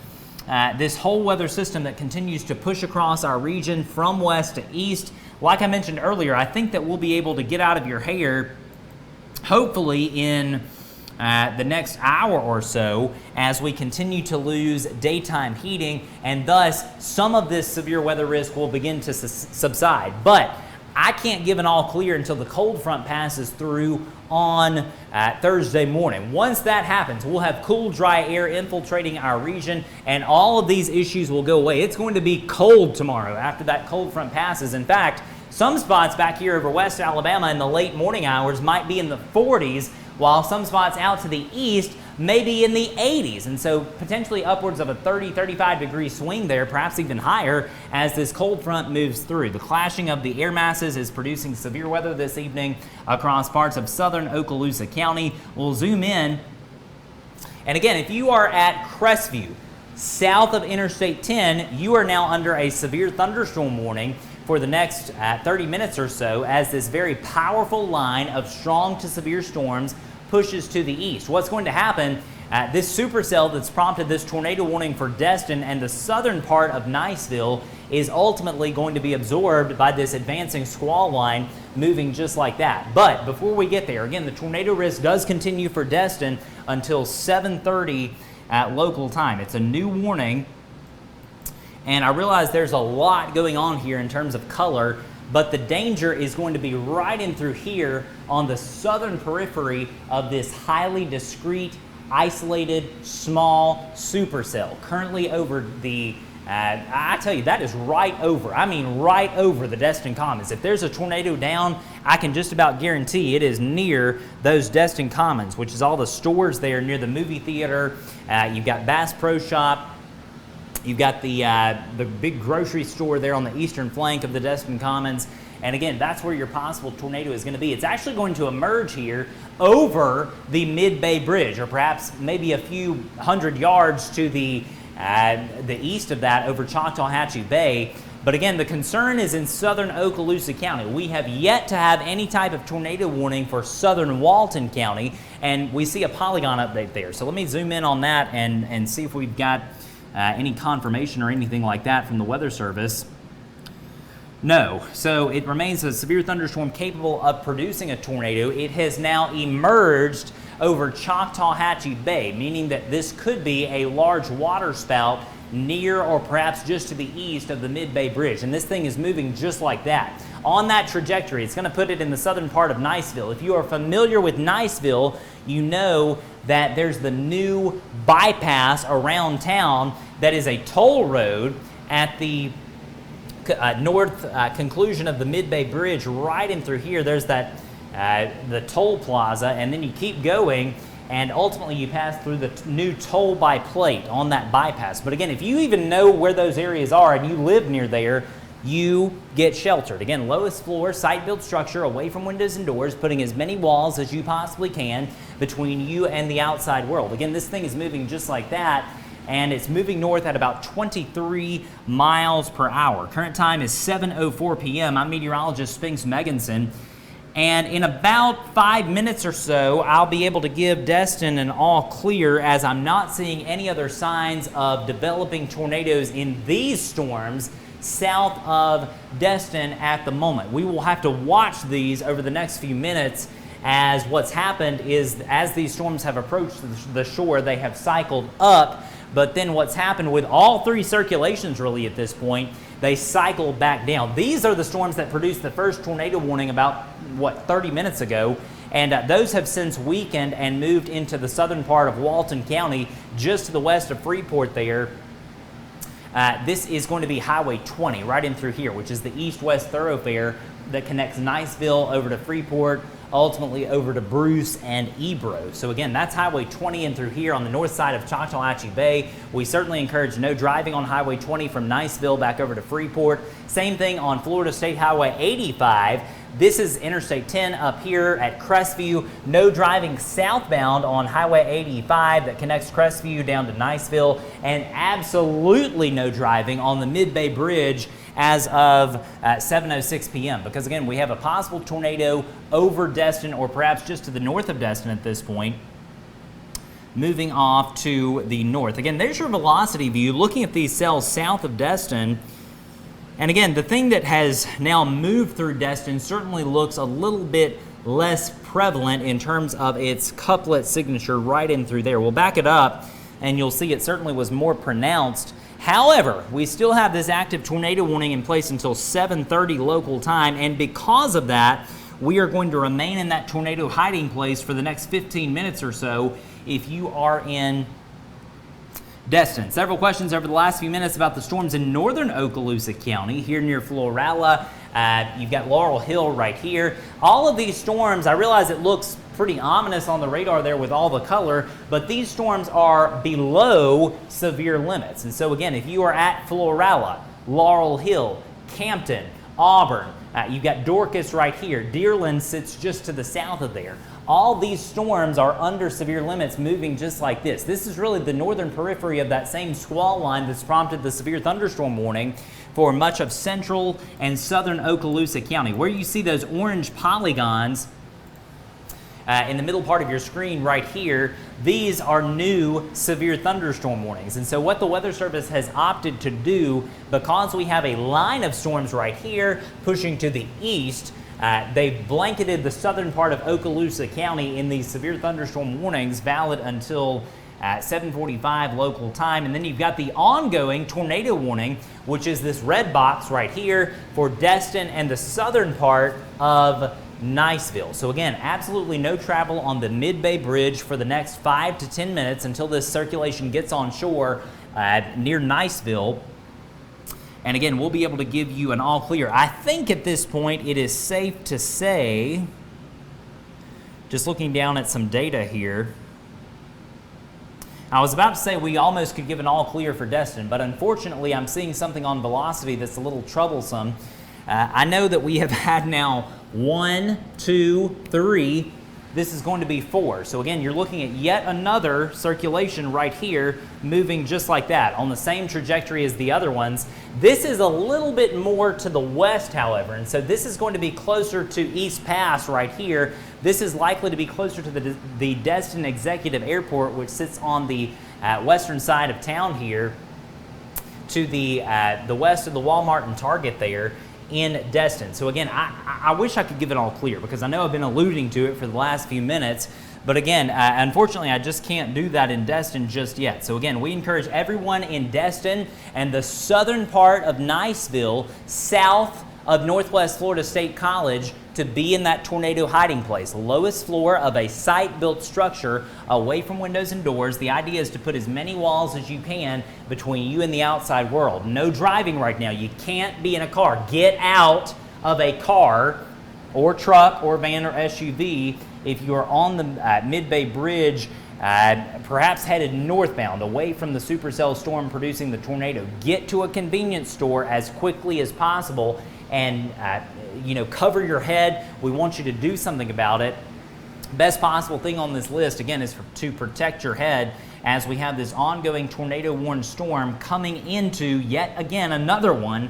this whole weather system that continues to push across our region from west to east. Like I mentioned earlier, I think that we'll be able to get out of your hair hopefully in the next hour or so as we continue to lose daytime heating, and thus some of this severe weather risk will begin to subside. But I can't give an all clear until the cold front passes through on Thursday morning. Once that happens, we'll have cool, dry air infiltrating our region, and all of these issues will go away. It's going to be cold tomorrow after that cold front passes. In fact, some spots back here over West Alabama in the late morning hours might be in the 40s, while some spots out to the east may be in the 80s. And so potentially upwards of a 30-35 degree swing there, perhaps even higher, as this cold front moves through. The clashing of the air masses is producing severe weather this evening across parts of southern Okaloosa County. We'll zoom in. And again, if you are at Crestview, south of Interstate 10, you are now under a severe thunderstorm warning for the next 30 minutes or so as this very powerful line of strong to severe storms pushes to the east. What's going to happen, this supercell that's prompted this tornado warning for Destin and the southern part of Niceville is ultimately going to be absorbed by this advancing squall line moving just like that. But before we get there, again, the tornado risk does continue for Destin until 7:30 at local time. It's a new warning. And I realize there's a lot going on here in terms of color, but the danger is going to be right in through here on the southern periphery of this highly discrete, isolated, small supercell. Currently over the, I tell you, that is right over, I mean right over the Destin Commons. If there's a tornado down, I can just about guarantee it is near those Destin Commons, which is all the stores there near the movie theater. You've got Bass Pro Shop. You've got the big grocery store there on the eastern flank of the Destin Commons. And again, that's where your possible tornado is going to be. It's actually going to emerge here over the Mid-Bay Bridge, or perhaps maybe a few hundred yards to the east of that over Choctawhatchee Bay. But again, the concern is in southern Okaloosa County. We have yet to have any type of tornado warning for southern Walton County, and we see a polygon update there. So let me zoom in on that and see if we've got any confirmation or anything like that from the Weather Service. No. So it remains a severe thunderstorm capable of producing a tornado. It has now emerged over Choctawhatchee Bay, meaning that this could be a large water spout near or perhaps just to the east of the Mid-Bay Bridge. And this thing is moving just like that. On that trajectory, it's going to put it in the southern part of Niceville. If you are familiar with Niceville, you know that there's the new bypass around town that is a toll road at the north conclusion of the Mid-Bay Bridge. Right in through here, there's that the toll plaza, and then you keep going, and ultimately you pass through the new toll by plate on that bypass. But again, if you even know where those areas are and you live near there, you get sheltered. Again, lowest floor, site-built structure, away from windows and doors, putting as many walls as you possibly can between you and the outside world. Again, this thing is moving just like that, and it's moving north at about 23 miles per hour. Current time is 7:04 p.m. I'm meteorologist Spinks Megginson. And in about 5 minutes or so, I'll be able to give Destin an all clear, as I'm not seeing any other signs of developing tornadoes in these storms south of Destin at the moment. We will have to watch these over the next few minutes, as what's happened is as these storms have approached the shore, they have cycled up. But then what's happened with all three circulations really at this point, they cycle back down. These are the storms that produced the first tornado warning about, 30 minutes ago. And those have since weakened and moved into the southern part of Walton County, just to the west of Freeport there. This is going to be Highway 20 right in through here, which is the east-west thoroughfare that connects Niceville over to Freeport, ultimately over to Bruce and Ebro. So again, that's Highway 20 in through here on the north side of Choctawhatchee Bay. We certainly encourage no driving on Highway 20 from Niceville back over to Freeport. Same thing on Florida State Highway 85. This is Interstate 10 up here at Crestview. No driving southbound on Highway 85 that connects Crestview down to Niceville, and absolutely no driving on the Mid-Bay Bridge as of 7:06 p.m. because again, we have a possible tornado over Destin, or perhaps just to the north of Destin at this point, moving off to the north. Again, there's your velocity view looking at these cells south of Destin. And again, the thing that has now moved through Destin certainly looks a little bit less prevalent in terms of its couplet signature right in through there. We'll back it up and you'll see it certainly was more pronounced. However, we still have this active tornado warning in place until 7:30 local time, and because of that, we are going to remain in that tornado hiding place for the next 15 minutes or so if you are in Destin. Several questions over the last few minutes about the storms in northern Okaloosa County, here near Florala. You've got Laurel Hill right here. All of these storms, I realize it looks pretty ominous on the radar there with all the color, but these storms are below severe limits. And so again, if you are at Florala, Laurel Hill, Campton, Auburn, you've got Dorcas right here. Dearland sits just to the south of there. All these storms are under severe limits, moving just like this. This is really the northern periphery of that same squall line that's prompted the severe thunderstorm warning for much of central and southern Okaloosa County. Where you see those orange polygons in the middle part of your screen right here, these are new severe thunderstorm warnings. And so what the Weather Service has opted to do, because we have a line of storms right here pushing to the east, they've blanketed the southern part of Okaloosa County in these severe thunderstorm warnings, valid until 7:45 local time. And then you've got the ongoing tornado warning, which is this red box right here for Destin and the southern part of Niceville. So again, absolutely no travel on the Mid-Bay Bridge for the next 5 to 10 minutes until this circulation gets on shore near Niceville. And again, we'll be able to give you an all clear. I think at this point it is safe to say, just looking down at some data here, I was about to say we almost could give an all clear for Destin, but unfortunately I'm seeing something on velocity that's a little troublesome. I know that we have had now 1, 2, 3. This is going to be 4. So again, you're looking at yet another circulation right here, moving just like that, on the same trajectory as the other ones. This is a little bit more to the west, however, and so this is going to be closer to East Pass right here. This is likely to be closer to the Destin Executive Airport, which sits on the western side of town here, to the west of the Walmart and Target there in Destin. So again, I wish I could give it all clear, because I know I've been alluding to it for the last few minutes, but again, unfortunately, I just can't do that in Destin just yet. So again, we encourage everyone in Destin and the southern part of Niceville, south of Northwest Florida State College, to be in that tornado hiding place, lowest floor of a site-built structure away from windows and doors. The idea is to put as many walls as you can between you and the outside world. No driving right now. You can't be in a car. Get out of a car or truck or van or SUV if you're on the Mid-Bay Bridge, perhaps headed northbound away from the supercell storm producing the tornado. Get to a convenience store as quickly as possible and cover your head. We want you to do something about it. Best possible thing on this list, again, is to protect your head as we have this ongoing tornado-warned storm coming into, yet again, another one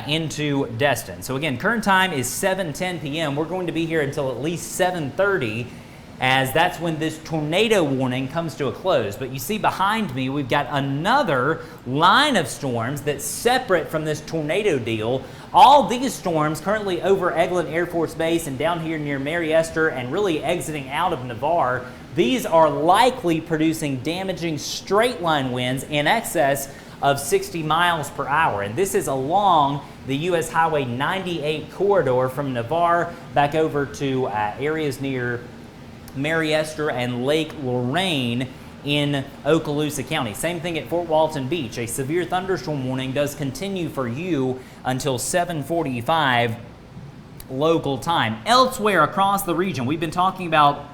into Destin. So again, current time is 7:10 p.m. We're going to be here until at least 7:30, as that's when this tornado warning comes to a close. But you see behind me, we've got another line of storms that's separate from this tornado deal. All these storms currently over Eglin Air Force Base and down here near Mary Esther and really exiting out of Navarre. These are likely producing damaging straight line winds in excess of 60 miles per hour. And this is along the U.S. Highway 98 corridor from Navarre back over to areas near Mary Esther and Lake Lorraine in Okaloosa County. Same thing at Fort Walton Beach. A severe thunderstorm warning does continue for you until 7:45 local time. Elsewhere across the region, we've been talking about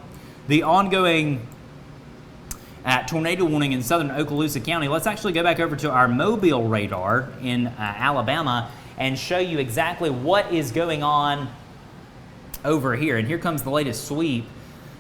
the ongoing tornado warning in southern Okaloosa County. Let's actually go back over to our Mobile radar in Alabama and show you exactly what is going on over here. And here comes the latest sweep.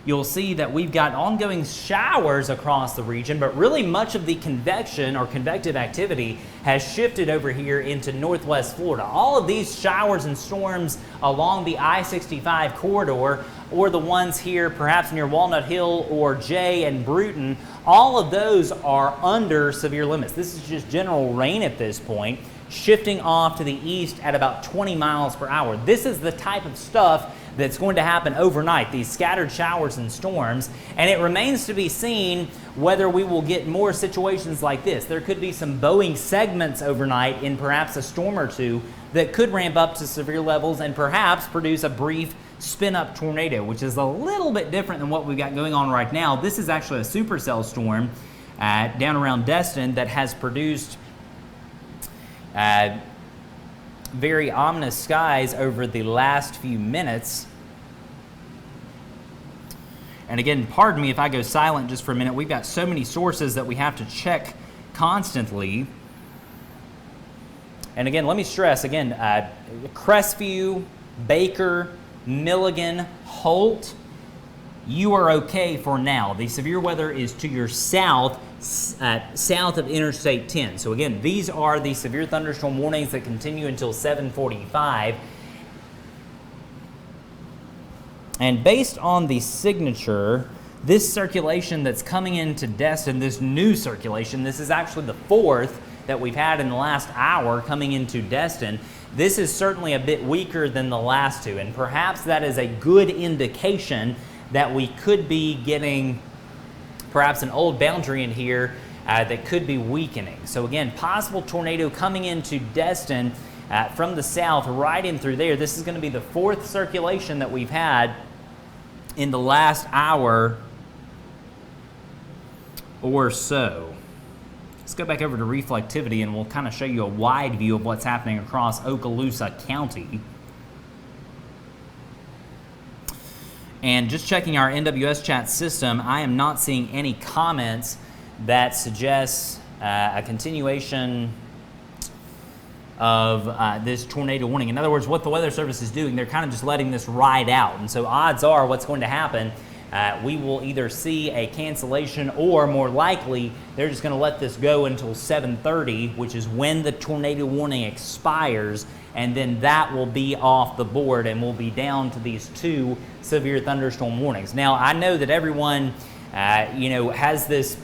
You'll see that we've got ongoing showers across the region, but really much of the convection or convective activity has shifted over here into northwest Florida. All of these showers and storms along the I-65 corridor, or the ones here perhaps near Walnut Hill or Jay and Bruton, all of those are under severe limits. This is just general rain at this point, shifting off to the east at about 20 miles per hour. This is the type of stuff that's going to happen overnight, these scattered showers and storms, and it remains to be seen whether we will get more situations like this. There could be some bowing segments overnight in perhaps a storm or two that could ramp up to severe levels and perhaps produce a brief spin-up tornado, which is a little bit different than what we've got going on right now. This is actually a supercell storm down around Destin that has produced very ominous skies over the last few minutes. And again, pardon me if I go silent just for a minute. We've got so many sources that we have to check constantly. And again, let me stress, again, Crestview, Baker, Milligan, Holt, you are okay for now. The severe weather is to your south, south of Interstate 10. So again, these are the severe thunderstorm warnings that continue until 7:45. And based on the signature, this circulation that's coming into Destin, this new circulation, this is actually the fourth that we've had in the last hour coming into Destin. This is certainly a bit weaker than the last two, and perhaps that is a good indication that we could be getting perhaps an old boundary in here that could be weakening. So again, possible tornado coming into Destin from the south right in through there. This is going to be the fourth circulation that we've had in the last hour or so. Let's go back over to reflectivity and we'll kind of show you a wide view of what's happening across Okaloosa County. And just checking our NWS chat system, I am not seeing any comments that suggests a continuation of this tornado warning. In other words, what the Weather Service is doing, they're kind of just letting this ride out. And so odds are what's going to happen, we will either see a cancellation, or more likely they're just going to let this go until 7:30, which is when the tornado warning expires, and then that will be off the board and we'll be down to these 2 severe thunderstorm warnings. Now, I know that everyone has this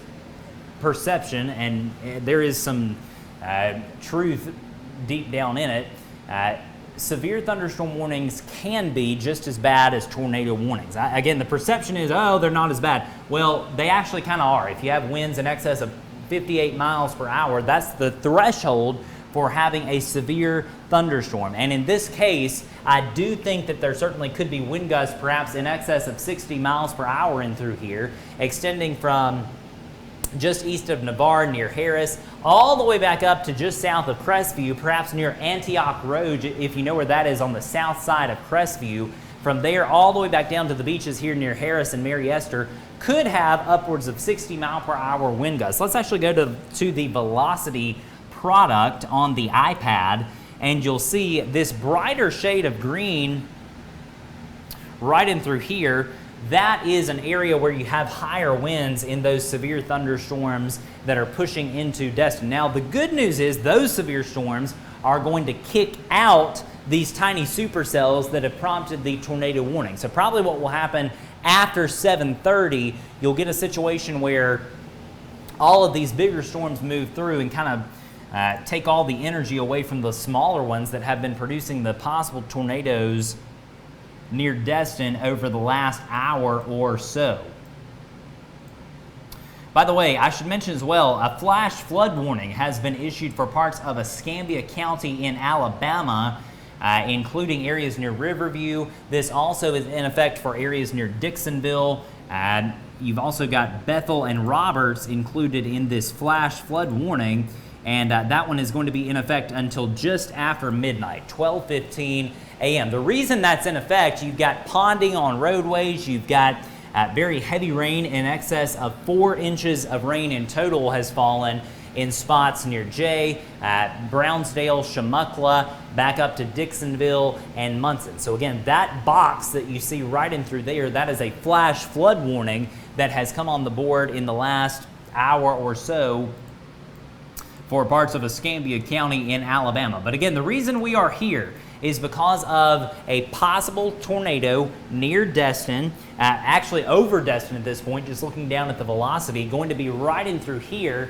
perception, and there is some truth deep down in it. Severe thunderstorm warnings can be just as bad as tornado warnings. Again, the perception is, oh, they're not as bad. Well, they actually kind of are. If you have winds in excess of 58 miles per hour, that's the threshold for having a severe thunderstorm. And in this case, I do think that there certainly could be wind gusts perhaps in excess of 60 miles per hour in through here, extending from just east of Navarre near Harris, all the way back up to just south of Crestview, perhaps near Antioch Road, if you know where that is, on the south side of Crestview. From there all the way back down to the beaches here near Harris and Mary Esther, could have upwards of 60 mile per hour wind gusts. Let's actually go to the velocity product on the iPad, and you'll see this brighter shade of green right in through here. That is an area where you have higher winds in those severe thunderstorms that are pushing into Destin. Now, the good news is those severe storms are going to kick out these tiny supercells that have prompted the tornado warning. So probably what will happen after 7:30, you'll get a situation where all of these bigger storms move through and kind of take all the energy away from the smaller ones that have been producing the possible tornadoes near Destin over the last hour or so. By the way, I should mention as well, a flash flood warning has been issued for parts of Escambia County in Alabama, including areas near Riverview. This also is in effect for areas near Dixonville. You've also got Bethel and Roberts included in this flash flood warning, and that one is going to be in effect until just after midnight, 12:15 a.m. The reason that's in effect, you've got ponding on roadways, you've got very heavy rain in excess of 4 inches of rain in total has fallen in spots near Jay, Brownsdale, Shamuckla, back up to Dixonville and Munson. So again, that box that you see right in through there, that is a flash flood warning that has come on the board in the last hour or so for parts of Escambia County in Alabama. But again, the reason we are here is because of a possible tornado near Destin, actually over Destin at this point, just looking down at the velocity, going to be right in through here.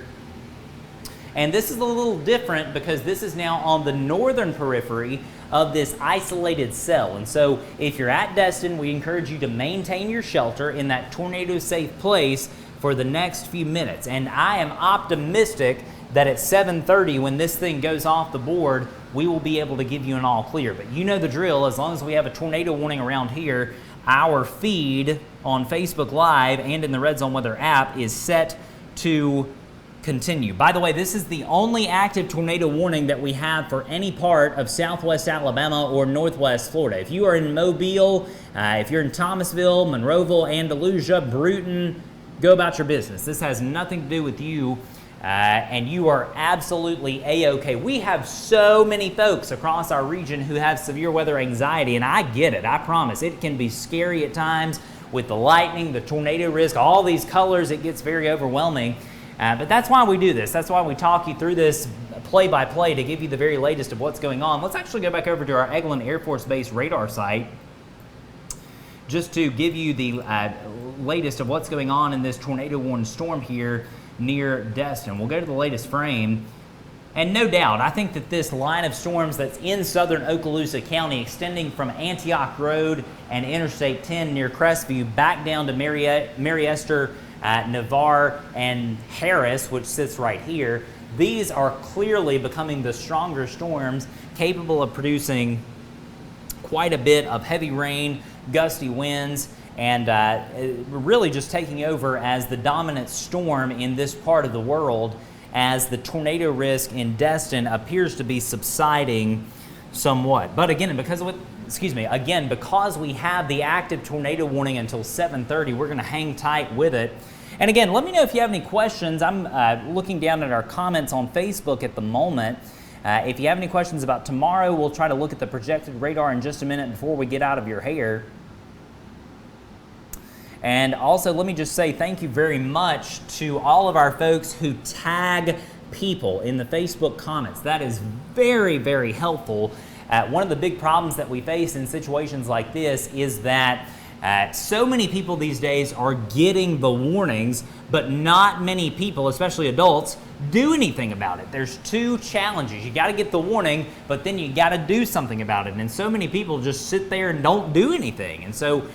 And this is a little different because this is now on the northern periphery of this isolated cell. And so if you're at Destin, we encourage you to maintain your shelter in that tornado-safe place for the next few minutes. And I am optimistic that at 7:30, when this thing goes off the board, we will be able to give you an all clear. But you know the drill. As long as we have a tornado warning around here, our feed on Facebook Live and in the RedZone Weather app is set to continue. By the way, this is the only active tornado warning that we have for any part of southwest Alabama or northwest Florida. If you are in Mobile, if you're in Thomasville, Monroeville, Andalusia, Bruton, go about your business. This has nothing to do with you. And you are absolutely A-OK. We have so many folks across our region who have severe weather anxiety, and I get it, I promise. It can be scary at times with the lightning, the tornado risk, all these colors. It gets very overwhelming. But that's why we do this. That's why we talk you through this play-by-play to give you the very latest of what's going on. Let's actually go back over to our Eglin Air Force Base radar site just to give you the latest of what's going on in this tornado-warned storm here near Destin. We'll go to the latest frame, and no doubt, I think that this line of storms that's in southern Okaloosa County, extending from Antioch Road and Interstate 10 near Crestview back down to Mary Esther, Navarre, and Harris, which sits right here, these are clearly becoming the stronger storms capable of producing quite a bit of heavy rain, gusty winds, and really just taking over as the dominant storm in this part of the world, as the tornado risk in Destin appears to be subsiding somewhat. But again, because we have the active tornado warning until 7:30, we're going to hang tight with it. And again, let me know if you have any questions. I'm looking down at our comments on Facebook at the moment. If you have any questions about tomorrow, we'll try to look at the projected radar in just a minute before we get out of your hair. And also, let me just say thank you very much to all of our folks who tag people in the Facebook comments. That is very, very helpful. One of the big problems that we face in situations like this is that so many people these days are getting the warnings, but not many people, especially adults, do anything about it. There's two challenges. You got to get the warning, but then you got to do something about it. And so many people just sit there and don't do anything. And so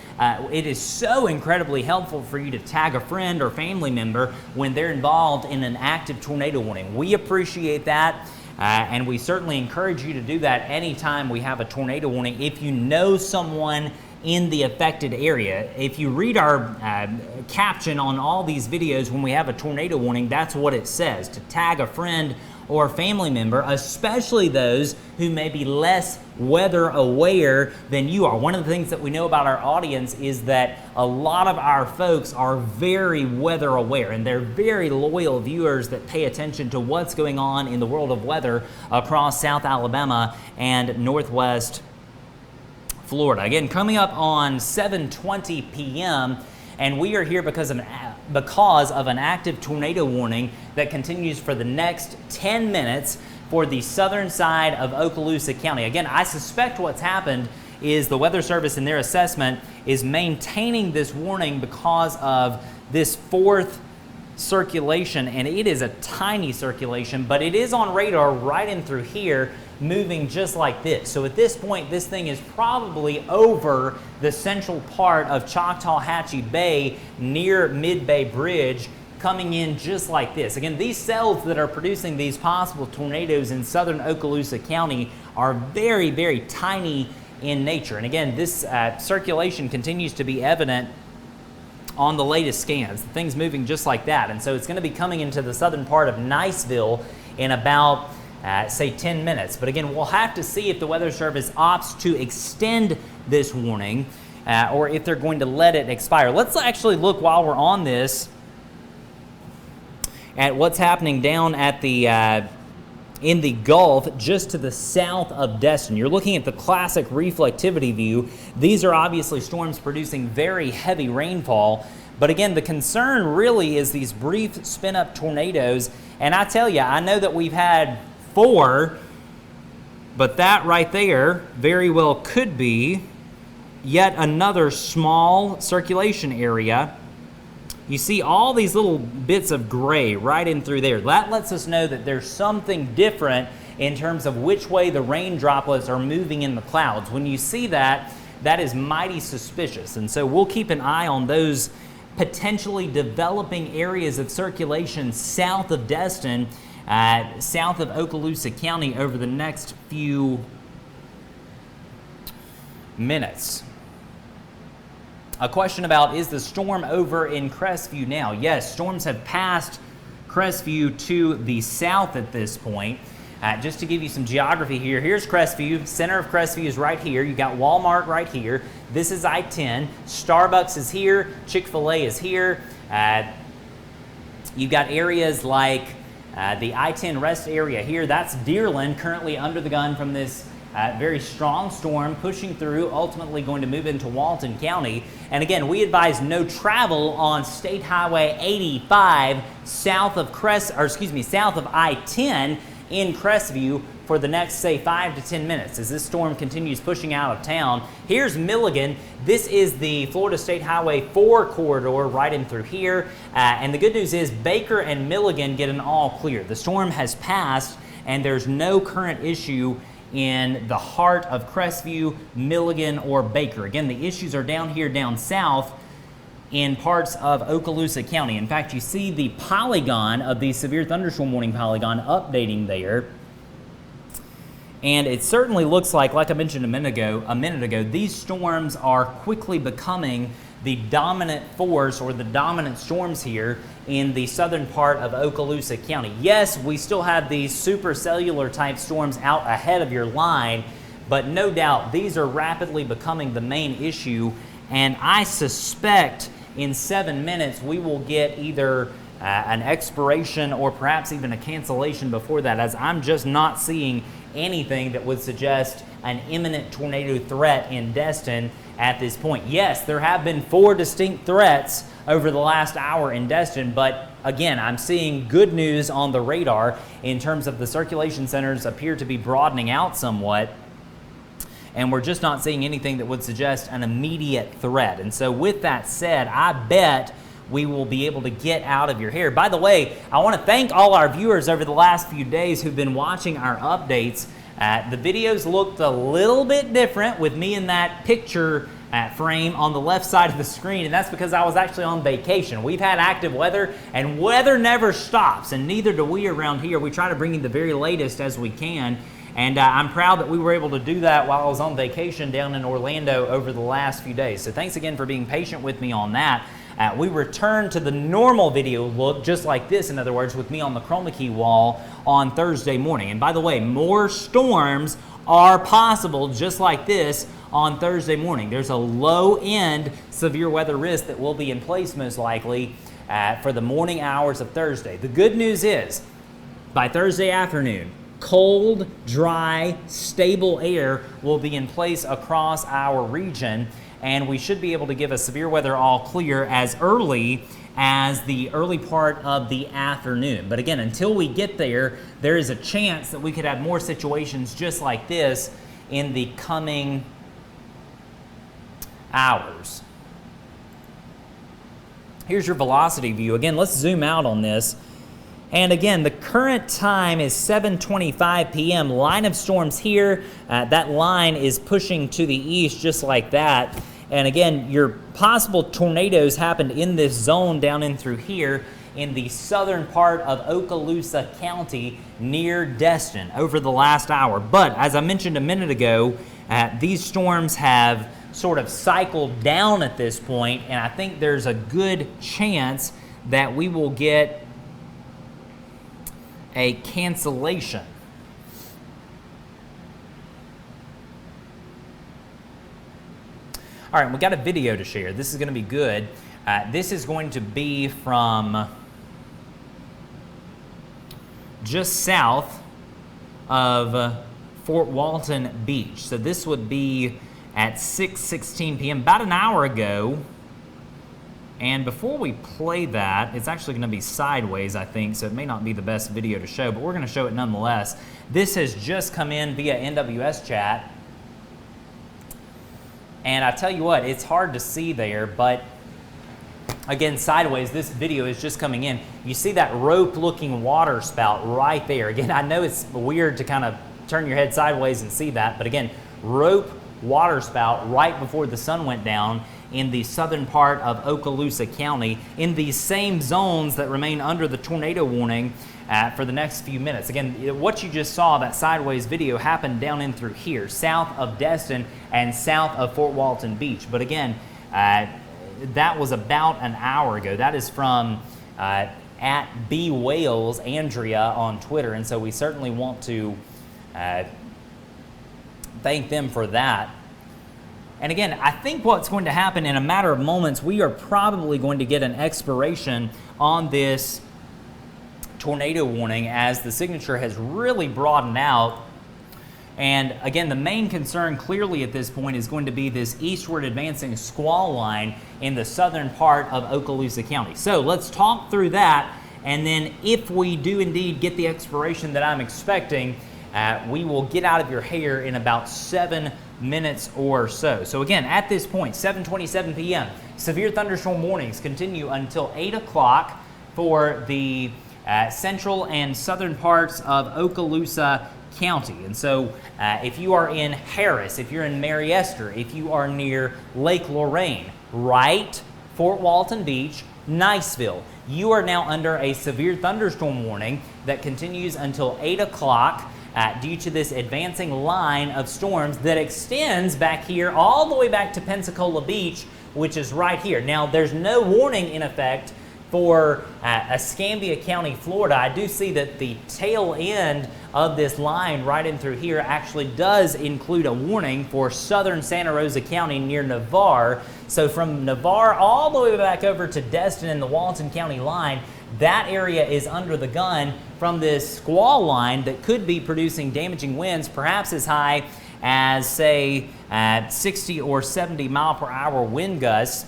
it is so incredibly helpful for you to tag a friend or family member when they're involved in an active tornado warning. We appreciate that. And we certainly encourage you to do that anytime we have a tornado warning. If you know someone in the affected area, if you read our caption on all these videos when we have a tornado warning, that's what it says, to tag a friend or family member, especially those who may be less weather aware than you are. One of the things that we know about our audience is that a lot of our folks are very weather aware, and they're very loyal viewers that pay attention to what's going on in the world of weather across South Alabama and Northwest Florida. Again, coming up on 7:20 p.m., and we are here because of an active tornado warning that continues for the next 10 minutes for the southern side of Okaloosa County. Again, I suspect what's happened is the Weather Service in their assessment is maintaining this warning because of this fourth circulation, and it is a tiny circulation, but it is on radar right in through here, moving just like this. So at this point, this thing is probably over the central part of Choctaw-Hatchie Bay near Mid-Bay Bridge, coming in just like this. Again, these cells that are producing these possible tornadoes in southern Okaloosa County are very, very tiny in nature. And again, this circulation continues to be evident on the latest scans. The thing's moving just like that. And so it's going to be coming into the southern part of Niceville in about say 10 minutes. But again, we'll have to see if the Weather Service opts to extend this warning or if they're going to let it expire. Let's actually look while we're on this at what's happening down at the in the Gulf just to the south of Destin. You're looking at the classic reflectivity view. These are obviously storms producing very heavy rainfall. But again, the concern really is these brief spin-up tornadoes. And I tell you, I know that we've had 4, but that right there very well could be yet another small circulation area. You see all these little bits of gray right in through there. That lets us know that there's something different in terms of which way the rain droplets are moving in the clouds. When you see that, that is mighty suspicious. And so we'll keep an eye on those potentially developing areas of circulation south of Destin, south of Okaloosa County over the next few minutes. A question about, is the storm over in Crestview now? Yes, storms have passed Crestview to the south at this point. Just to give you some geography here, here's Crestview. Center of Crestview is right here. You got Walmart right here. This is I-10. Starbucks is here. Chick-fil-A is here. You've got areas like the I-10 rest area here. That's Deerland, currently under the gun from this very strong storm pushing through, ultimately going to move into Walton County. And again, we advise no travel on State Highway 85 south of south of I-10 in Crestview for the next, say, 5 to 10 minutes as this storm continues pushing out of town. Here's Milligan. This is the Florida State Highway 4 corridor right in through here. And the good news is Baker and Milligan get an all clear. The storm has passed and there's no current issue in the heart of Crestview, Milligan, or Baker. Again, the issues are down here down south in parts of Okaloosa County. In fact, you see the polygon of the severe thunderstorm warning polygon updating there. And it certainly looks like I mentioned a minute ago, these storms are quickly becoming the dominant force or the dominant storms here in the southern part of Okaloosa County. Yes, we still have these supercellular type storms out ahead of your line, but no doubt these are rapidly becoming the main issue. And I suspect in 7 minutes we will get either an expiration or perhaps even a cancellation before that, as I'm just not seeing anything that would suggest an imminent tornado threat in Destin at this point. Yes, there have been 4 distinct threats over the last hour in Destin, but again, I'm seeing good news on the radar in terms of the circulation centers appear to be broadening out somewhat, and we're just not seeing anything that would suggest an immediate threat. And so with that said, I bet we will be able to get out of your hair. By the way, I want to thank all our viewers over the last few days who've been watching our updates. The videos looked a little bit different with me in that picture frame on the left side of the screen, and that's because I was actually on vacation. We've had active weather, and weather never stops, and neither do we around here. We try to bring you the very latest as we can, and I'm proud that we were able to do that while I was on vacation down in Orlando over the last few days. So thanks again for being patient with me on that. We returned to the normal video look, just like this, in other words, with me on the chroma key wall on Thursday morning. And by the way, more storms are possible just like this on Thursday morning. There's a low-end severe weather risk that will be in place most likely for the morning hours of Thursday. The good news is, by Thursday afternoon, cold, dry, stable air will be in place across our region, and we should be able to give a severe weather all clear as early as the early part of the afternoon. But again, until we get there, there is a chance that we could have more situations just like this in the coming hours. Here's your velocity view. Again, let's zoom out on this. And again, the current time is 7:25 p.m. Line of storms here. That line is pushing to the east just like that. And again, your possible tornadoes happened in this zone down in through here in the southern part of Okaloosa County near Destin over the last hour. But as I mentioned a minute ago, these storms have sort of cycled down at this point, and I think there's a good chance that we will get a cancellation. All right, we got a video to share. This is going to be good. This is going to be from just south of Fort Walton Beach. So this would be at 6:16 p.m., about an hour ago. And before we play that, it's actually going to be sideways, I think, so it may not be the best video to show, but we're going to show it nonetheless. This has just come in via NWS chat. And I tell you what, it's hard to see there, but again, sideways, this video is just coming in. You see that rope-looking water spout right there. Again, I know it's weird to kind of turn your head sideways and see that, but again, rope water spout right before the sun went down in the southern part of Okaloosa County in these same zones that remain under the tornado warning for the next few minutes. Again, what you just saw, that sideways video, happened down in through here, south of Destin and south of Fort Walton Beach. But again, that was about an hour ago. That is from at B Wales Andrea on Twitter, and so we certainly want to thank them for that. And again, I think what's going to happen in a matter of moments, we are probably going to get an expiration on this tornado warning as the signature has really broadened out. And again, the main concern clearly at this point is going to be this eastward advancing squall line in the southern part of Okaloosa County. So let's talk through that, and then if we do indeed get the expiration that I'm expecting, we will get out of your hair in about 7 minutes or so. So again, at this point, 7:27 p.m., severe thunderstorm warnings continue until 8 o'clock for the central and southern parts of Okaloosa County. And so if you are in Harris, if you're in Mariester, if you are near Lake Lorraine, Wright, Fort Walton Beach, Niceville, you are now under a severe thunderstorm warning that continues until 8 o'clock due to this advancing line of storms that extends back here all the way back to Pensacola Beach, which is right here. Now, there's no warning in effect for Escambia County, Florida. I do see that the tail end of this line right in through here actually does include a warning for southern Santa Rosa County near Navarre. So from Navarre all the way back over to Destin and the Walton County line, that area is under the gun from this squall line that could be producing damaging winds, perhaps as high as, say, 60 or 70 mile per hour wind gusts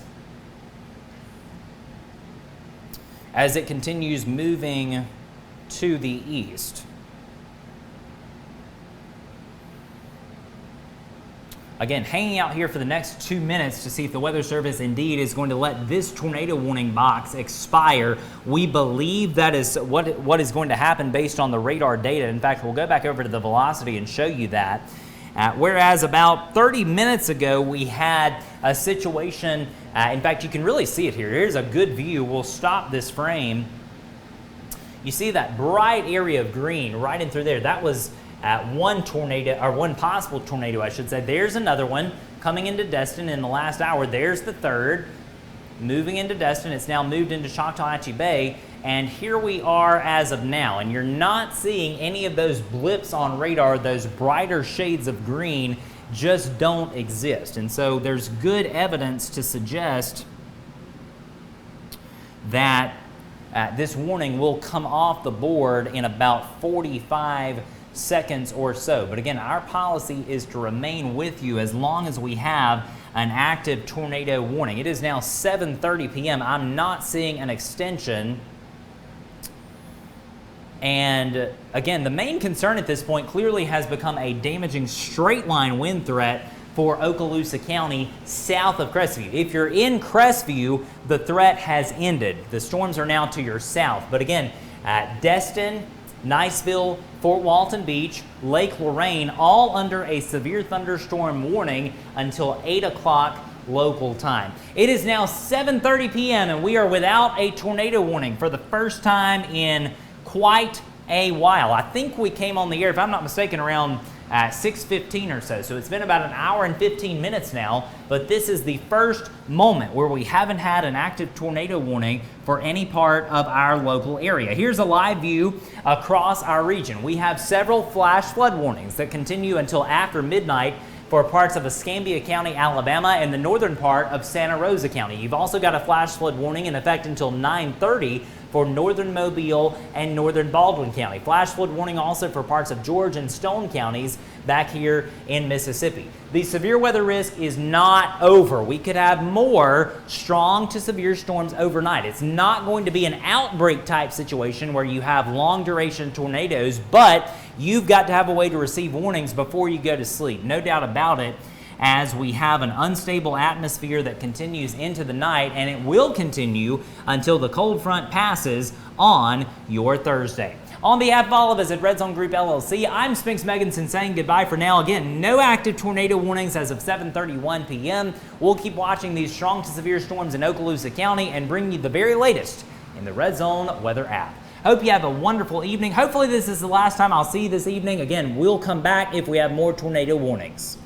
as it continues moving to the east. Again, hanging out here for the next 2 minutes to see if the Weather Service indeed is going to let this tornado warning box expire. We believe that is what is going to happen based on the radar data. In fact, we'll go back over to the velocity and show you that. Whereas about 30 minutes ago, we had a situation, in fact, you can really see it here. Here's a good view. We'll stop this frame. You see that bright area of green right in through there. That was one tornado, or one possible tornado, I should say. There's another one coming into Destin in the last hour. There's the third moving into Destin. It's now moved into Choctawhatchee Bay. And here we are as of now. And you're not seeing any of those blips on radar. Those brighter shades of green just don't exist. And so there's good evidence to suggest that this warning will come off the board in about 45 seconds or so. But again, our policy is to remain with you as long as we have an active tornado warning. It is now 7:30 p.m. I'm not seeing an extension. And again, the main concern at this point clearly has become a damaging straight line wind threat for Okaloosa County south of Crestview. If you're in Crestview, the threat has ended. The storms are now to your south. But again, Destin, Niceville, Fort Walton Beach, Lake Lorraine, all under a severe thunderstorm warning until 8 o'clock local time. It is now 7:30 p.m. and we are without a tornado warning for the first time in quite a while. I think we came on the air, if I'm not mistaken, around 6:15 or so. So it's been about an hour and 15 minutes now, but this is the first moment where we haven't had an active tornado warning for any part of our local area. Here's a live view across our region. We have several flash flood warnings that continue until after midnight for parts of Escambia County, Alabama, and the northern part of Santa Rosa County. You've also got a flash flood warning in effect until 9:30 for northern Mobile and northern Baldwin County. Flash flood warning also for parts of George and Stone counties back here in Mississippi. The severe weather risk is not over. We could have more strong to severe storms overnight. It's not going to be an outbreak type situation where you have long duration tornadoes, but you've got to have a way to receive warnings before you go to sleep. No doubt about it, as we have an unstable atmosphere that continues into the night, and it will continue until the cold front passes on your Thursday. On behalf of all of us at RedZone Group LLC, I'm Spinks Megginson saying goodbye for now. Again, no active tornado warnings as of 7:31 p.m. We'll keep watching these strong to severe storms in Okaloosa County and bring you the very latest in the RedZone weather app. Hope you have a wonderful evening. Hopefully this is the last time I'll see you this evening. Again, we'll come back if we have more tornado warnings.